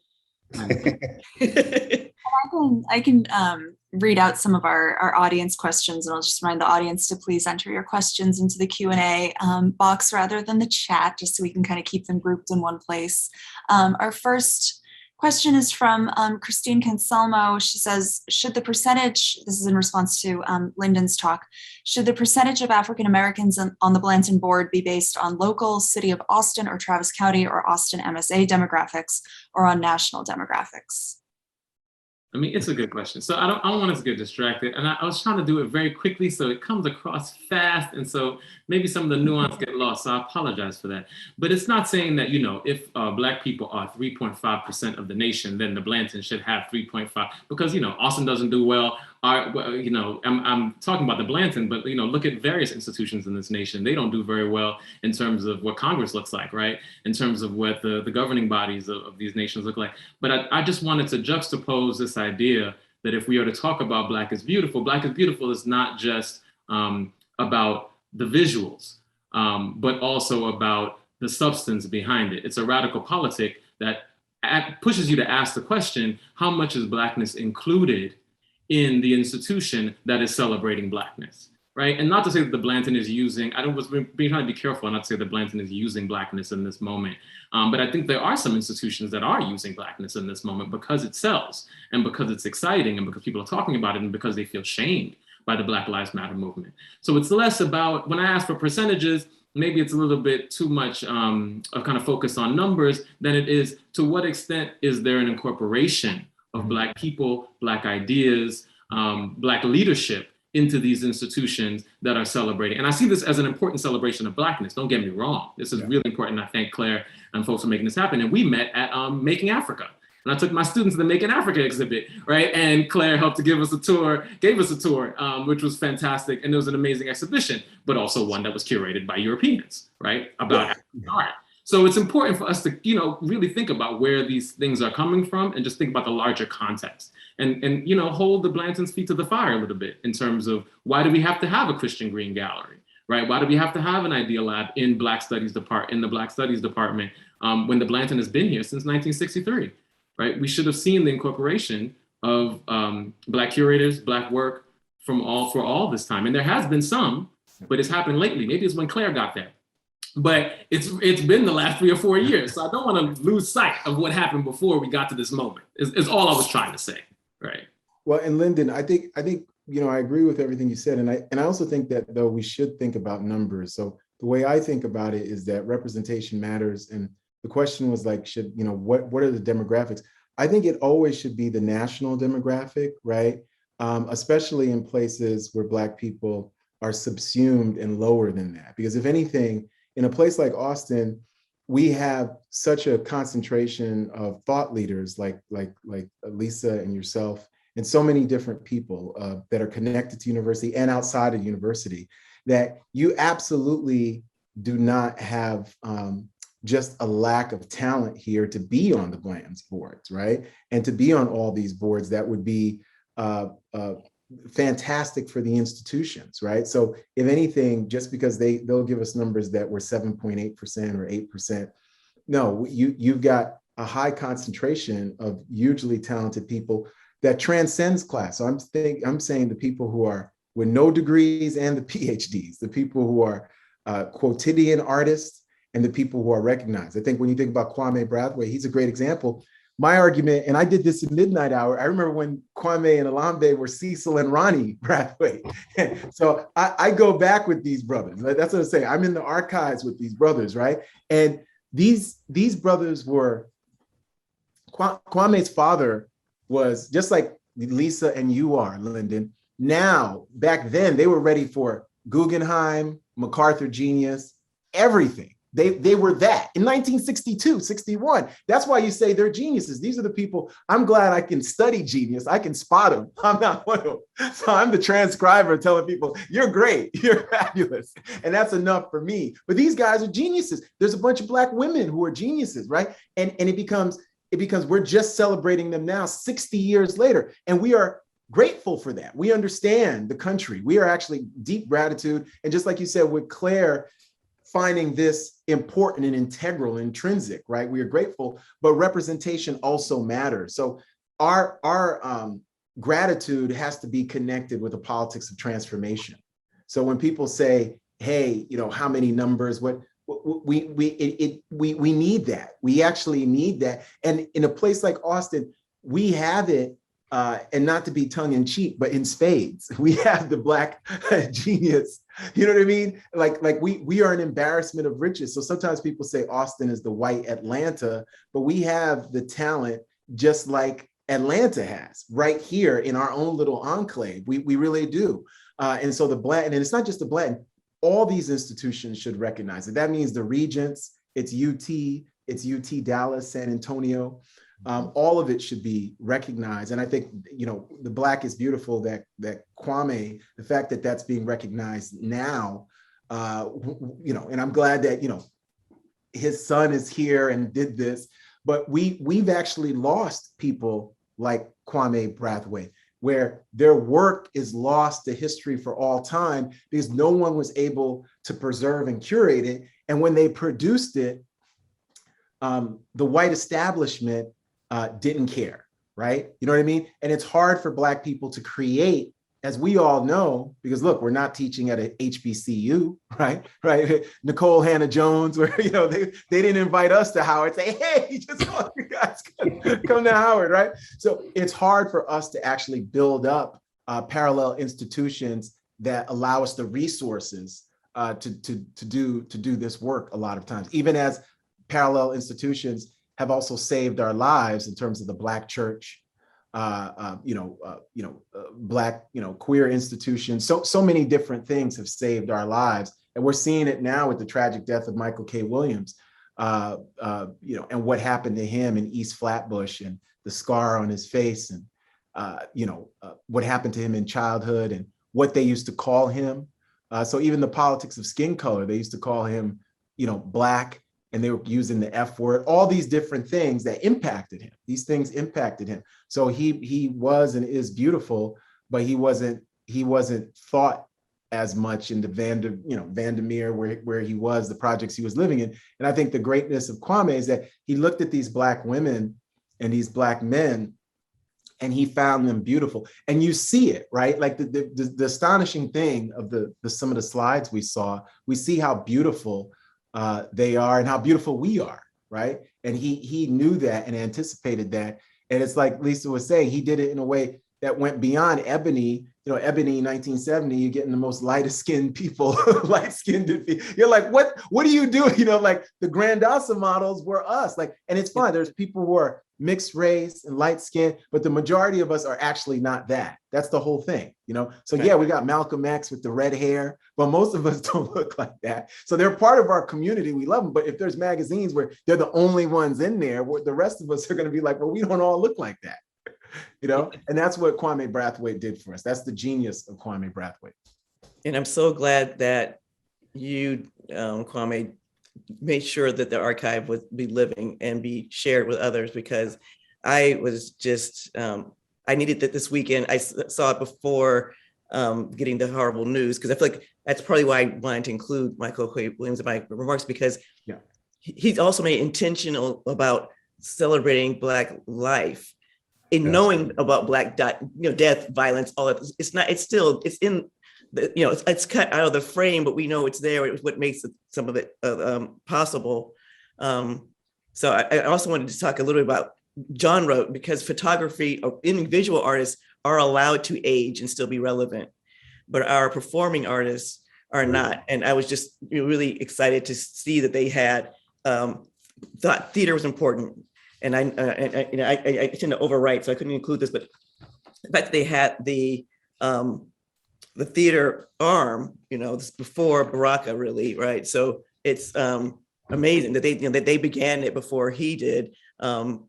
I can read out some of our audience questions, and I'll just remind the audience to please enter your questions into the Q&A box rather than the chat, just so we can kind of keep them grouped in one place. Our first Question is from Christine Conselmo. She says, should the percentage, this is in response to Lyndon's talk, should the percentage of African Americans on the Blanton board be based on local city of Austin or Travis County or Austin MSA demographics or on national demographics? I mean, it's a good question. So I don't want us to get distracted. And I was trying to do it very quickly so it comes across fast. And so maybe some of the nuance get lost. So I apologize for that. But it's not saying that, if Black people are 3.5% of the nation, then the Blanton should have 3.5 because, Austin doesn't do well. I'm talking about the Blanton, but, look at various institutions in this nation. They don't do very well in terms of what Congress looks like, right? In terms of what the governing bodies of these nations look like. But I just wanted to juxtapose this idea that if we are to talk about Black is Beautiful is not just about the visuals, but also about the substance behind it. It's a radical politic that pushes you to ask the question, how much is Blackness included in the institution that is celebrating Blackness, right? And not to say that the Blanton is using, I was being trying to be careful not to say that Blanton is using Blackness in this moment. But I think there are some institutions that are using Blackness in this moment because it sells and because it's exciting and because people are talking about it and because they feel shamed by the Black Lives Matter movement. So it's less about, when I ask for percentages, maybe it's a little bit too much of kind of focus on numbers than it is to what extent is there an incorporation of Black people, Black ideas, Black leadership into these institutions that are celebrating. And I see this as an important celebration of Blackness. Don't get me wrong. This is really important. I thank Claire and folks for making this happen. And we met at Making Africa. And I took my students to the Making Africa exhibit, right? And Claire helped to gave us a tour, which was fantastic. And it was an amazing exhibition, but also one that was curated by Europeans, right? About African art. So it's important for us to, really think about where these things are coming from and just think about the larger context and hold the Blanton's feet to the fire a little bit in terms of why do we have to have a Christian Green Gallery, right? Why do we have to have an Idea Lab in the Black Studies Department when the Blanton has been here since 1963, right? We should have seen the incorporation of Black curators, Black work for all this time. And there has been some, but it's happened lately. Maybe it's when Claire got there. But it's been the last 3 or 4 years. So I don't want to lose sight of what happened before we got to this moment, is all I was trying to say, right? Well, and Lyndon, I think, I agree with everything you said. And I also think that though we should think about numbers. So the way I think about it is that representation matters. And the question was like, what are the demographics? I think it always should be the national demographic, right? Especially in places where Black people are subsumed and lower than that. Because if anything, in a place like Austin, we have such a concentration of thought leaders like Lisa and yourself, and so many different people that are connected to university and outside of university, that you absolutely do not have just a lack of talent here to be on the Blanton's boards, right? And to be on all these boards that would be fantastic for the institutions, right? So if anything, just because they'll give us numbers that were 7.8% or 8%, no, you've got a high concentration of hugely talented people that transcends class. So I'm saying the people who are with no degrees and the PhDs, the people who are quotidian artists and the people who are recognized. I think when you think about Kwame Brathwaite, he's a great example. My argument, and I did this in Midnight Hour, I remember when Kwame and Alambe were Cecil and Ronnie Brathwaite. So I go back with these brothers. That's what I'm saying. I'm in the archives with these brothers, right? And these brothers were, Kwame's father was just like Lisa and you are, Lyndon. Now, back then, they were ready for Guggenheim, MacArthur Genius, everything. They were that in 1962, 61. That's why you say they're geniuses. These are the people, I'm glad I can study genius. I can spot them. I'm not one of them. So I'm the transcriber telling people, you're great, you're fabulous. And that's enough for me. But these guys are geniuses. There's a bunch of Black women who are geniuses, right? And it becomes we're just celebrating them now, 60 years later. And we are grateful for that. We understand the country. We are actually deep gratitude. And just like you said with Claire, finding this important and integral, intrinsic, right? We are grateful, but representation also matters. So our gratitude has to be connected with the politics of transformation. So when people say, hey, how many numbers, we need that. We actually need that. And in a place like Austin, we have it, and not to be tongue in cheek, but in spades. We have the Black genius. You know what I mean? Like we are an embarrassment of riches. So sometimes people say Austin is the white Atlanta, but we have the talent just like Atlanta has right here in our own little enclave. We really do. And so the Blanton, and it's not just the Blanton, all these institutions should recognize it. That means the Regents, it's UT Dallas, San Antonio, all of it should be recognized. And I think, the Black is beautiful that Kwame, the fact that that's being recognized now, and I'm glad that, his son is here and did this, but we've actually lost people like Kwame Brathwaite, where their work is lost to history for all time because no one was able to preserve and curate it. And when they produced it, the white establishment didn't care, right? You know what I mean? And it's hard for Black people to create, as we all know, because look, we're not teaching at a HBCU, right? Nicole Hannah Jones, where they didn't invite us to Howard, say, hey, just all you guys come to Howard, right? So it's hard for us to actually build up parallel institutions that allow us the resources to do this work a lot of times, even as parallel institutions have also saved our lives in terms of the Black church, Black, queer institutions. So many different things have saved our lives. And we're seeing it now with the tragic death of Michael K. Williams, and what happened to him in East Flatbush and the scar on his face and, what happened to him in childhood and what they used to call him. So even the politics of skin color, they used to call him, Black, and they were using the F word, all these different things that impacted him. These things impacted him. So he was and is beautiful, but he wasn't thought as much in the Vandermeer where he was, the projects he was living in. And I think the greatness of Kwame is that he looked at these Black women and these Black men, and he found them beautiful. And you see it, right? Like the astonishing thing of the some of the slides we saw, we see how beautiful they are and how beautiful we are, right? And he knew that and anticipated that. And it's like Lisa was saying, he did it in a way that went beyond Ebony. Ebony 1970, you're getting the most lightest skinned people, light skinned. You're like, what do you do? Like the Grandasa models were us. Like, and it's fine. There's people who are mixed race and light skin, but the majority of us are actually not that. That's the whole thing, So yeah, we got Malcolm X with the red hair, but most of us don't look like that. So they're part of our community. We love them. But if there's magazines where they're the only ones in there, the rest of us are going to be like, well, we don't all look like that. And that's what Kwame Brathwaite did for us. That's the genius of Kwame Brathwaite. And I'm so glad that you, Kwame, made sure that the archive would be living and be shared with others, because I was just, I needed that this weekend. I saw it before getting the horrible news, because I feel like that's probably why I wanted to include Michael K. Williams in my remarks, because he's also made intentional about celebrating Black life. In knowing about Black death, violence, all that, it's in the, it's cut out of the frame, but we know it's there. It's what makes some of it possible. So I also wanted to talk a little bit about genre, because photography or individual artists are allowed to age and still be relevant, but our performing artists are not. And I was just really excited to see that they had thought theater was important. And I tend to overwrite, so I couldn't include this, but the fact that they had the theater arm, this before Baraka, really, right? So it's amazing that they began it before he did, but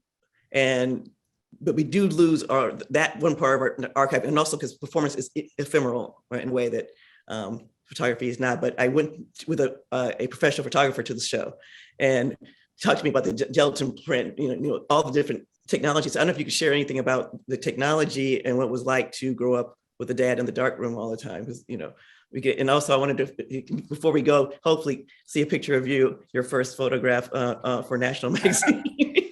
we do lose that one part of our archive, and also because performance is ephemeral, right, in a way that photography is not. But I went with a professional photographer to the show, and talk to me about the gelatin print, all the different technologies. I don't know if you could share anything about the technology and what it was like to grow up with a dad in the dark room all the time, because we get. And also, I wanted to, before we go, hopefully see a picture of your first photograph for National Magazine.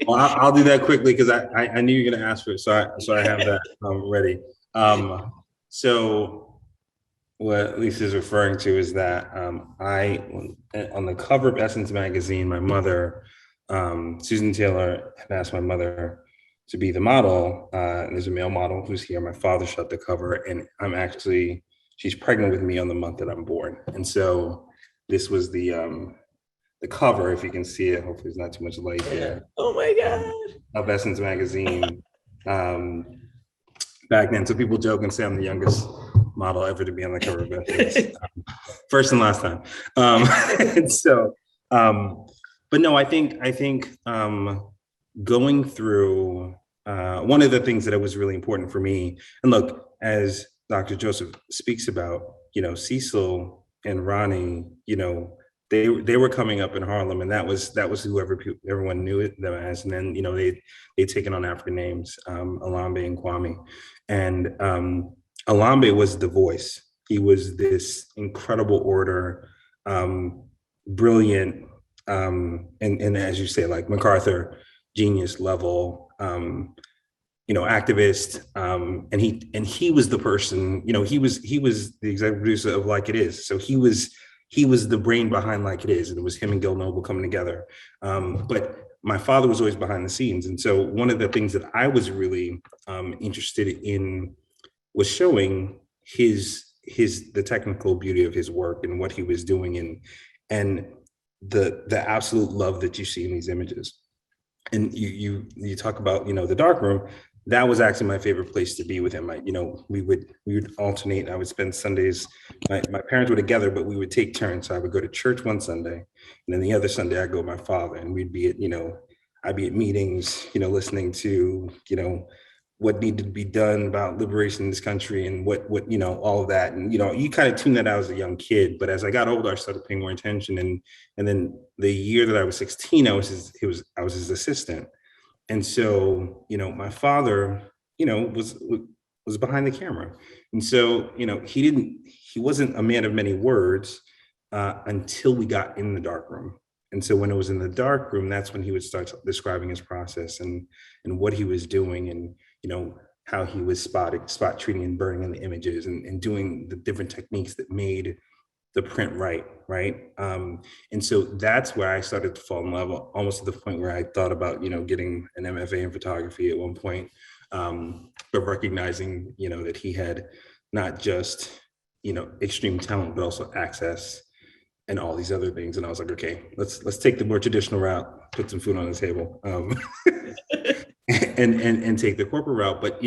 Well, I'll do that quickly because I knew you were going to ask for it, so I have that ready. So what Lisa's referring to is that I, on the cover of Essence magazine, my mother, Susan Taylor, had asked my mother to be the model. There's a male model who's here. My father shot the cover, and she's pregnant with me on the month that I'm born. And so this was the cover, if you can see it. Hopefully, there's not too much light here. Oh my God. Of Essence magazine back then. So people joke and say I'm the youngest model ever to be on the cover of Essence. First and last time. And so, but no, I think going through one of the things that was really important for me, and look, as Dr. Joseph speaks about, Cecil and Ronnie, they were coming up in Harlem, and that was who everyone knew them as. And then, they'd taken on African names, Alambe and Kwame. And Alambe was the voice. He was this incredible orator, brilliant, and as you say, like MacArthur, genius level, activist, and he was the person, he was the executive producer of Like It Is. So he was the brain behind Like It Is, and it was him and Gill Noble coming together. But my father was always behind the scenes, and so one of the things that I was really interested in was showing the technical beauty of his work and what he was doing, and the absolute love that you see in these images. And you talk about the darkroom. That was actually my favorite place to be with him. We would alternate. I would spend Sundays. My parents were together, but we would take turns. So I would go to church one Sunday, and then the other Sunday I'd go with my father, and we'd be at I'd be at meetings, listening to what needed to be done about liberation in this country, and what all of that. And you kind of tune that out as a young kid. But as I got older, I started paying more attention. And then the year that I was 16, I was his assistant. And so, my father, was behind the camera. And so, he wasn't a man of many words until we got in the darkroom. And so when it was in the darkroom, that's when he would start describing his process and what he was doing, and, how he was spot treating and burning in the images, and doing the different techniques that made the print right. And so that's where I started to fall in love, almost to the point where I thought about, getting an MFA in photography at one point, but recognizing, that he had not just, extreme talent, but also access and all these other things. And I was like, okay, let's take the more traditional route, put some food on the table, and take the corporate route. But,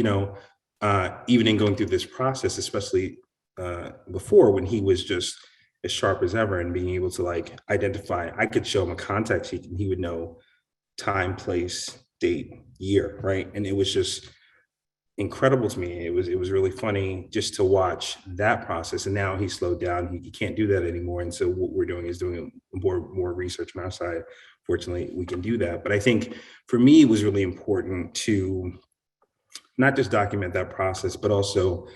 even in going through this process, especially before, when he was just as sharp as ever, and being able to identify, I could show him a contact sheet and he would know time, place, date, year, right? And it was just incredible to me. It was really funny just to watch that process. And now he's slowed down. He can't do that anymore. And so what we're doing is doing more research on our side. Fortunately, we can do that. But I think for me, it was really important to not just document that process, but also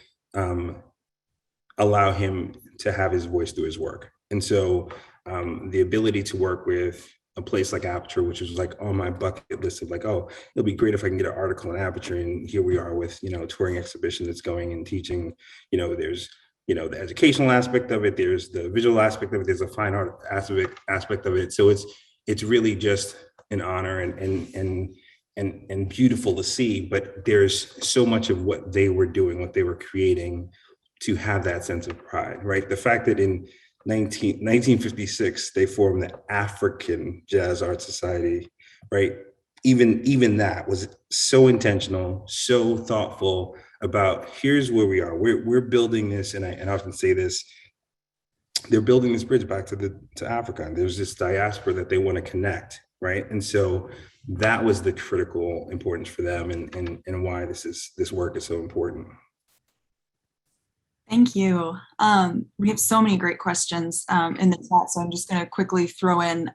allow him to have his voice through his work. And so the ability to work with a place like Aperture, which was on my bucket list of oh, it'll be great if I can get an article in Aperture. And here we are with, a touring exhibition that's going and teaching, there's, the educational aspect of it, there's the visual aspect of it, there's a fine art aspect of it. So it's really just an honor and beautiful to see, but there's so much of what they were doing, what they were creating, to have that sense of pride, right? The fact that in 1956, they formed the African Jazz Art Society, right? Even that was so intentional, so thoughtful about here's where we are. We're building this, and I often say this, they're building this bridge back to Africa. And there's this diaspora that they want to connect, right? And so that was the critical importance for them, and why this work is so important. Thank you. We have so many great questions in the chat, so I'm just going to quickly throw in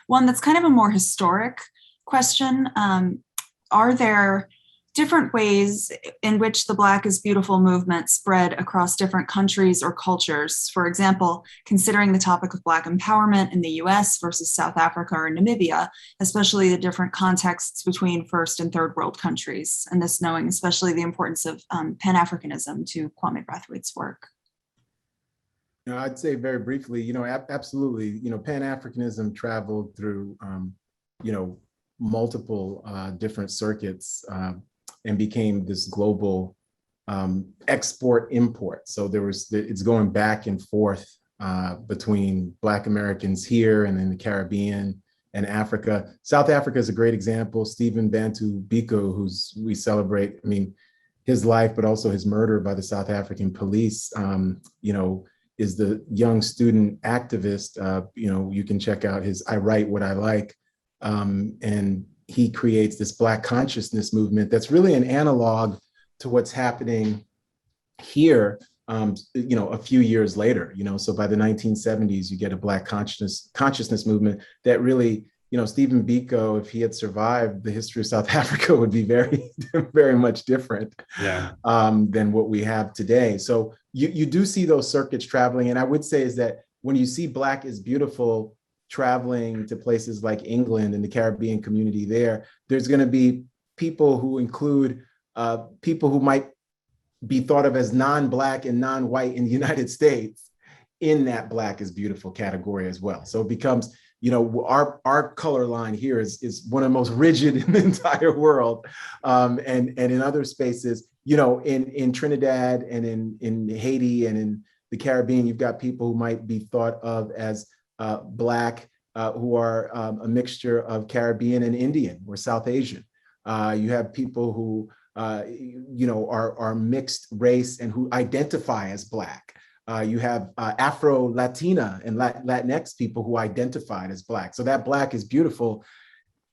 one that's kind of a more historic question. Are there different ways in which the Black is Beautiful movement spread across different countries or cultures? For example, considering the topic of Black empowerment in the US versus South Africa or Namibia, especially the different contexts between first and third world countries, and this knowing especially the importance of Pan-Africanism to Kwame Brathwaite's work. I'd say very briefly, absolutely, Pan-Africanism traveled through, multiple different circuits and became this global export-import. So it's going back and forth between Black Americans here and in the Caribbean and Africa. South Africa is a great example. Stephen Bantu Biko, we celebrate, his life, but also his murder by the South African police, is the young student activist. You can check out his I Write What I Like. And he creates this Black consciousness movement that's really an analog to what's happening here, a few years later. So by the 1970s, you get a Black consciousness movement that really, Stephen Biko, if he had survived, the history of South Africa would be very, very much different than what we have today. So you do see those circuits traveling. And I would say is that when you see Black is Beautiful traveling to places like England and the Caribbean community there's going to be people who include people who might be thought of as non-Black and non-white in the United States in that Black is Beautiful category as well. So it becomes, our color line here is one of the most rigid in the entire world. And in other spaces, in Trinidad and in Haiti and in the Caribbean, you've got people who might be thought of as Black, who are a mixture of Caribbean and Indian or South Asian. You have people who, are mixed race and who identify as Black. You have Afro-Latina and Latinx people who identified as Black. So that Black is Beautiful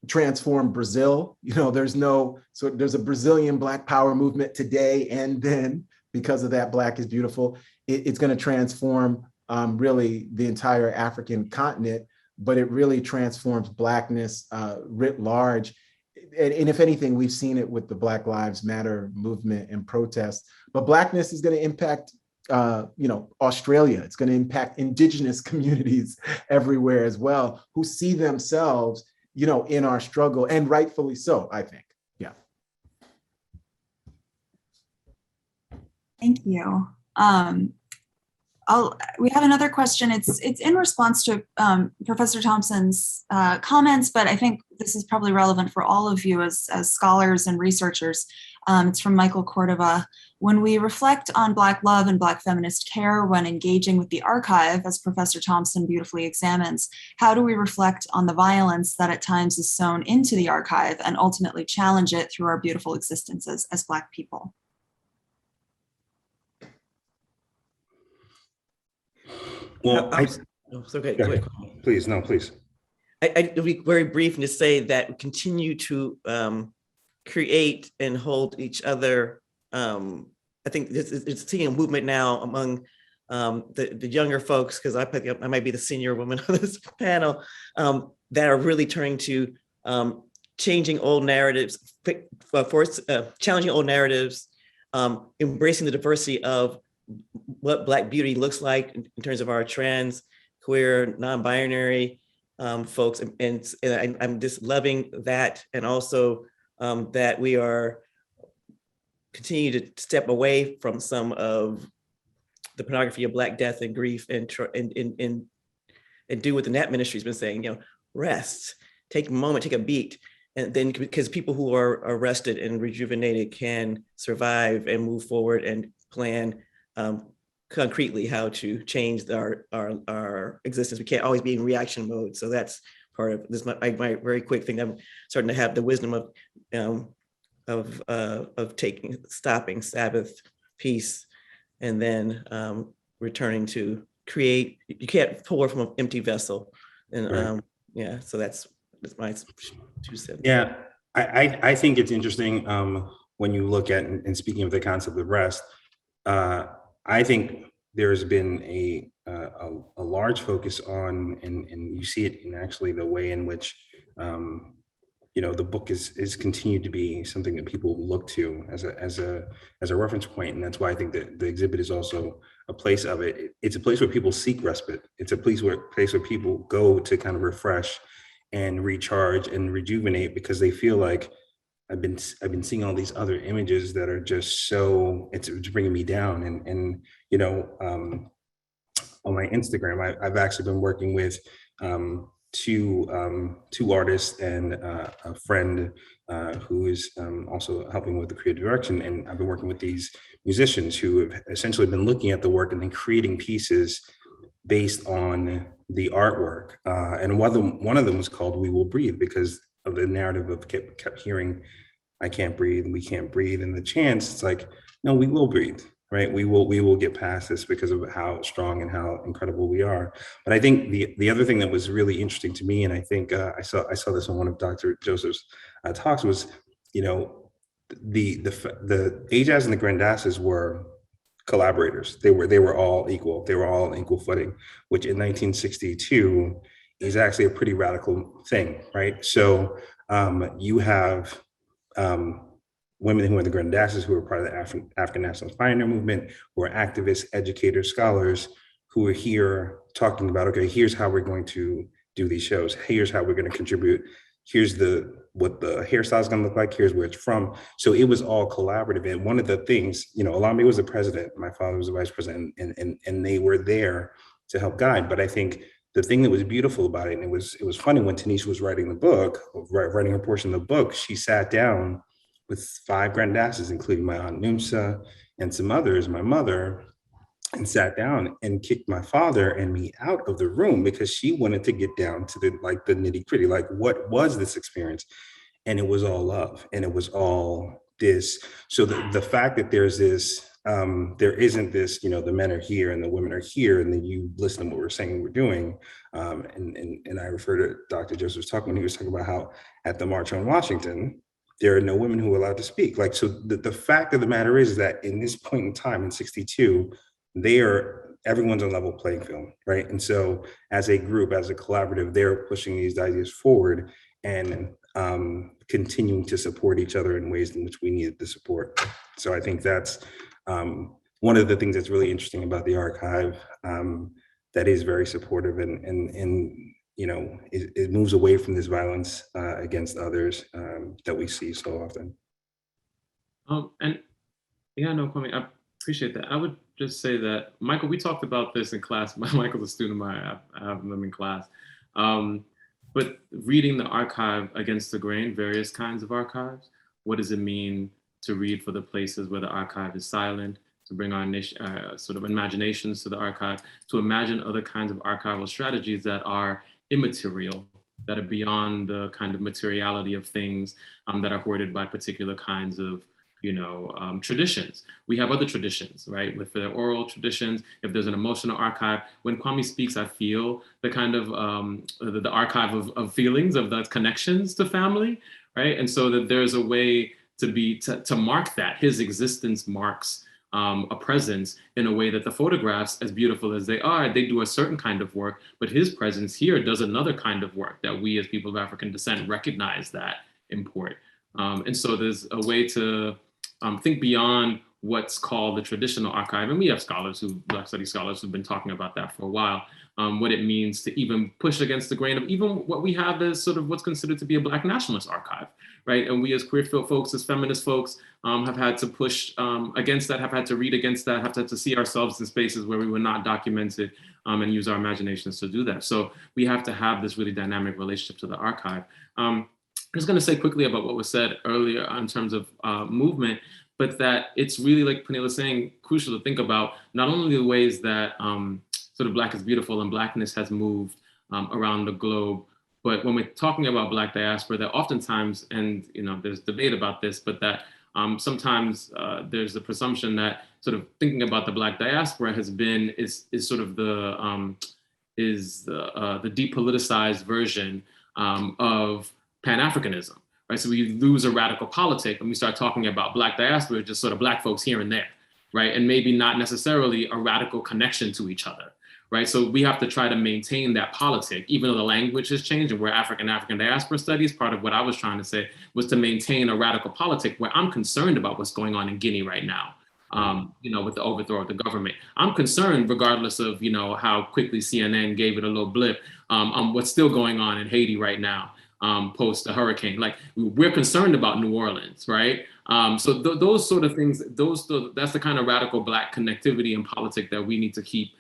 transformed Brazil. There's a Brazilian Black Power movement today and then because of that Black is Beautiful. It's going to transform really the entire African continent, but it really transforms Blackness writ large. And if anything, we've seen it with the Black Lives Matter movement and protest, but Blackness is going to impact Australia. It's going to impact Indigenous communities everywhere as well, who see themselves, in our struggle, and rightfully so, I think. Yeah. Thank you. We have another question. It's in response to Professor Thompson's comments, but I think this is probably relevant for all of you as scholars and researchers. It's from Michael Cordova. When we reflect on Black love and Black feminist care when engaging with the archive, as Professor Thompson beautifully examines, how do we reflect on the violence that at times is sown into the archive and ultimately challenge it through our beautiful existences as Black people? Well, okay. Go ahead. Please, no, please. I'll be very brief and to say that we continue to create and hold each other. I think it's seeing a movement now among the younger folks, because I might be the senior woman on this panel, that are really turning to changing old narratives, challenging old narratives, embracing the diversity of what Black beauty looks like in terms of our trans, queer, non-binary folks. And I'm just loving that. And also that we are continue to step away from some of the pornography of Black death and grief and do what the NAP ministry has been saying, rest, take a moment, take a beat. And then because people who are arrested and rejuvenated can survive and move forward and plan concretely how to change our existence. We can't always be in reaction mode. So that's part of this. My very quick thing. I'm starting to have the wisdom of stopping, Sabbath, peace, and then returning to create. You can't pour from an empty vessel. And right. So that's my 2 cents. Yeah, I think it's interesting when you look at, and speaking of the concept of rest, I think there's been a large focus on, and you see it in actually the way in which the book is continued to be something that people look to as a reference point, and that's why I think that the exhibit is also a place of it. It's a place where people seek respite. It's a place where people go to kind of refresh and recharge and rejuvenate, because they feel like I've been seeing all these other images that are just so it's bringing me down, and on my Instagram. I've actually been working with two artists and a friend who is also helping with the creative direction. And I've been working with these musicians who have essentially been looking at the work and then creating pieces based on the artwork. And one of them was called "We Will Breathe" because of the narrative of kept hearing, "I can't breathe, we can't breathe," and the chants. It's like, no, we will breathe. Right, we will get past this because of how strong and how incredible we are. But I think the other thing that was really interesting to me, and I think I saw this on one of Dr. Joseph's talks, was, you know, the Ajaz and the Grandasses were collaborators. They were all equal. They were all on equal footing, which in 1962 is actually a pretty radical thing, right? So you have women who are the Grandasses, who are part of the African Nationalist Pioneer Movement, who are activists, educators, scholars, who are here talking about, okay, here's how we're going to do these shows. Here's how we're going to contribute. Here's what the hairstyle is going to look like. Here's where it's from. So it was all collaborative. And one of the things, you know, Alame was the president. My father was the vice president, and they were there to help guide. But I think the thing that was beautiful about it, and it was funny when Tanisha was writing the book, writing her portion of the book, she sat down with 5 Grandasses, including my Aunt Numsa and some others, my mother, and sat down and kicked my father and me out of the room because she wanted to get down to the nitty gritty, like what was this experience? And it was all love, and it was all this. So the fact that there's this, there isn't this, you know, the men are here and the women are here, and then you listen to what we're saying, we're doing. And I refer to Dr. Joseph's talk when he was talking about how at the March on Washington, there are no women who are allowed to speak. Like, so the fact of the matter is that in this point in time, in 62, everyone's on level playing field, right? And so as a group, as a collaborative, they're pushing these ideas forward and continuing to support each other in ways in which we needed the support. So I think that's one of the things that's really interesting about the archive, that is very supportive and you know, it moves away from this violence against others that we see so often. And yeah, no, Kwame, I appreciate that. I would just say that, Michael, we talked about this in class. Michael's a student of mine. I have him in class. But reading the archive against the grain, various kinds of archives, what does it mean to read for the places where the archive is silent, to bring our sort of imaginations to the archive, to imagine other kinds of archival strategies that are immaterial, that are beyond the kind of materiality of things that are hoarded by particular kinds of, you know, traditions. We have other traditions, right? With the oral traditions, if there's an emotional archive, when Kwame speaks, I feel the kind of the archive of feelings, of the connections to family, right? And so that there's a way to mark that. His existence marks a presence in a way that the photographs, as beautiful as they are, they do a certain kind of work, but his presence here does another kind of work that we as people of African descent recognize that import. And so there's a way to think beyond what's called the traditional archive. And we have scholars Black studies scholars who've been talking about that for a while, what it means to even push against the grain of even what we have as sort of what's considered to be a Black nationalist archive, right? And we as queer folks, as feminist folks, have had to push against that, have had to read against that, have had to see ourselves in spaces where we were not documented and use our imaginations to do that. So we have to have this really dynamic relationship to the archive. I'm just going to say quickly about what was said earlier in terms of movement, but that it's really, like Peniel is saying, crucial to think about not only the ways that sort of Black is beautiful and Blackness has moved around the globe, but when we're talking about Black diaspora, that oftentimes, and you know, there's debate about this, but that sometimes there's the presumption that sort of thinking about the Black diaspora is sort of the depoliticized version of Pan-Africanism, right? So we lose a radical politic and we start talking about Black diaspora, just sort of Black folks here and there, right? And maybe not necessarily a radical connection to each other, right? So we have to try to maintain that politic, even though the language has changed and we're African diaspora studies. Part of what I was trying to say was to maintain a radical politic where I'm concerned about what's going on in Guinea right now. You know, with the overthrow of the government. I'm concerned, regardless of, you know, how quickly CNN gave it a little blip, on what's still going on in Haiti right now, post the hurricane. Like, we're concerned about New Orleans, right? So those sort of things, that's the kind of radical Black connectivity and politic that we need to keep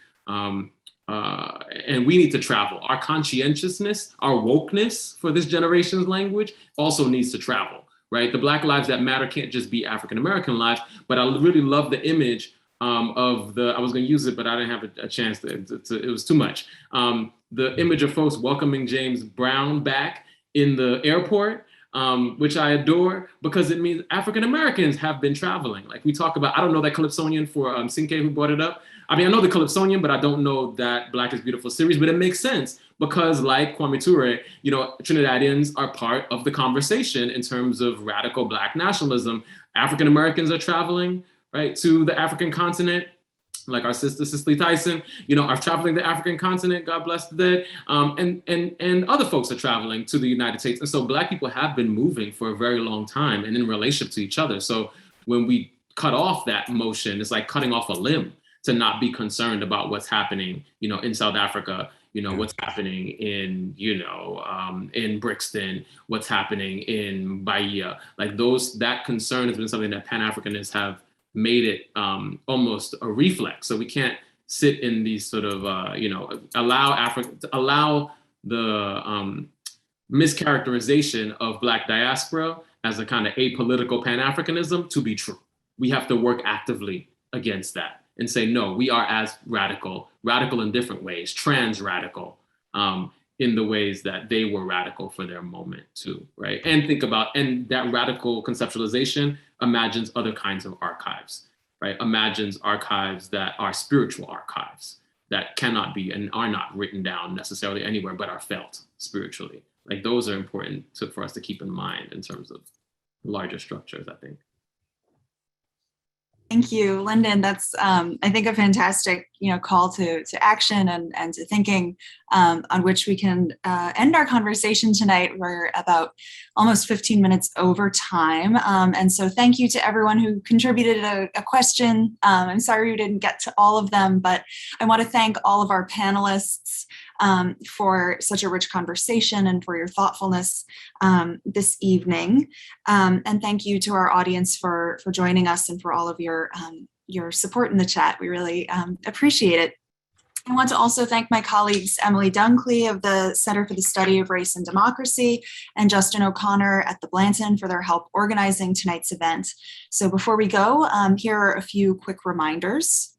and we need to travel. Our conscientiousness, our wokeness for this generation's language also needs to travel, right? The Black Lives That Matter can't just be African-American lives, but I really love the image of I was gonna use it, but I didn't have a chance it was too much. The image of folks welcoming James Brown back in the airport, which I adore, because it means African-Americans have been traveling. Like we talk about, I don't know that Calypsonian for Sinke who brought it up. I mean, I know the Calypsonian, but I don't know that Black is Beautiful series, but it makes sense because like Kwame Ture, you know, Trinidadians are part of the conversation in terms of radical Black nationalism. African-Americans are traveling, right, to the African continent, like our sister Cicely Tyson, you know, are traveling the African continent, God bless the dead, and other folks are traveling to the United States. And so Black people have been moving for a very long time and in relationship to each other. So when we cut off that motion, it's like cutting off a limb to not be concerned about what's happening, you know, in South Africa, you know, what's happening in, you know, in Brixton, what's happening in Bahia. Like that concern has been something that Pan-Africanists have made it almost a reflex. So we can't sit in these sort of, you know, allow the mischaracterization of Black diaspora as a kind of apolitical Pan-Africanism to be true. We have to work actively against that and say, no, we are as radical in different ways, trans radical, in the ways that they were radical for their moment too, right? And think about, and that radical conceptualization imagines other kinds of archives, right? Imagines archives that are spiritual archives that cannot be and are not written down necessarily anywhere, but are felt spiritually. Like those are important for us to keep in mind in terms of larger structures, I think. Thank you, Lyndon. That's, I think, a fantastic, you know, call to action and to thinking on which we can end our conversation tonight. We're about almost 15 minutes over time. And so thank you to everyone who contributed a question. I'm sorry we didn't get to all of them, but I want to thank all of our panelists for such a rich conversation and for your thoughtfulness this evening. And thank you to our audience for joining us and for all of your support in the chat. We really appreciate it. I want to also thank my colleagues Emily Dunkley of the Center for the Study of Race and Democracy and Justin O'Connor at the Blanton for their help organizing tonight's event. So before we go, here are a few quick reminders.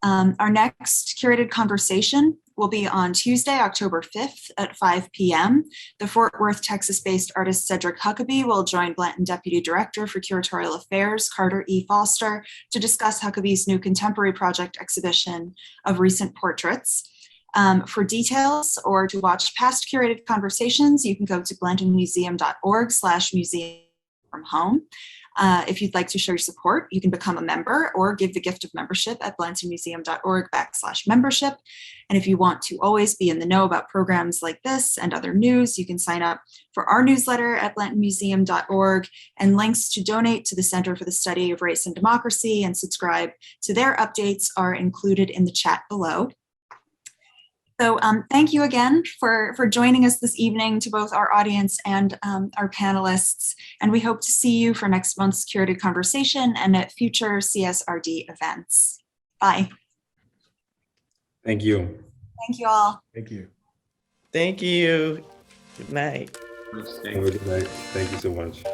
Our next curated conversation will be on Tuesday, October 5th at 5 p.m. The Fort Worth, Texas-based artist Cedric Huckabee will join Blanton Deputy Director for Curatorial Affairs, Carter E. Foster, to discuss Huckabee's new contemporary project exhibition of recent portraits. For details or to watch past curated conversations, you can go to blantonmuseum.org/museum from home. If you'd like to show your support, you can become a member or give the gift of membership at blantonmuseum.org/membership. And if you want to always be in the know about programs like this and other news, you can sign up for our newsletter at blantonmuseum.org, and links to donate to the Center for the Study of Race and Democracy and subscribe to their updates are included in the chat below. So thank you again for joining us this evening, to both our audience and our panelists. And we hope to see you for next month's curated conversation and at future CSRD events. Bye. Thank you. Thank you all. Thank you. Thank you. Good night. Have a good night. Thank you so much.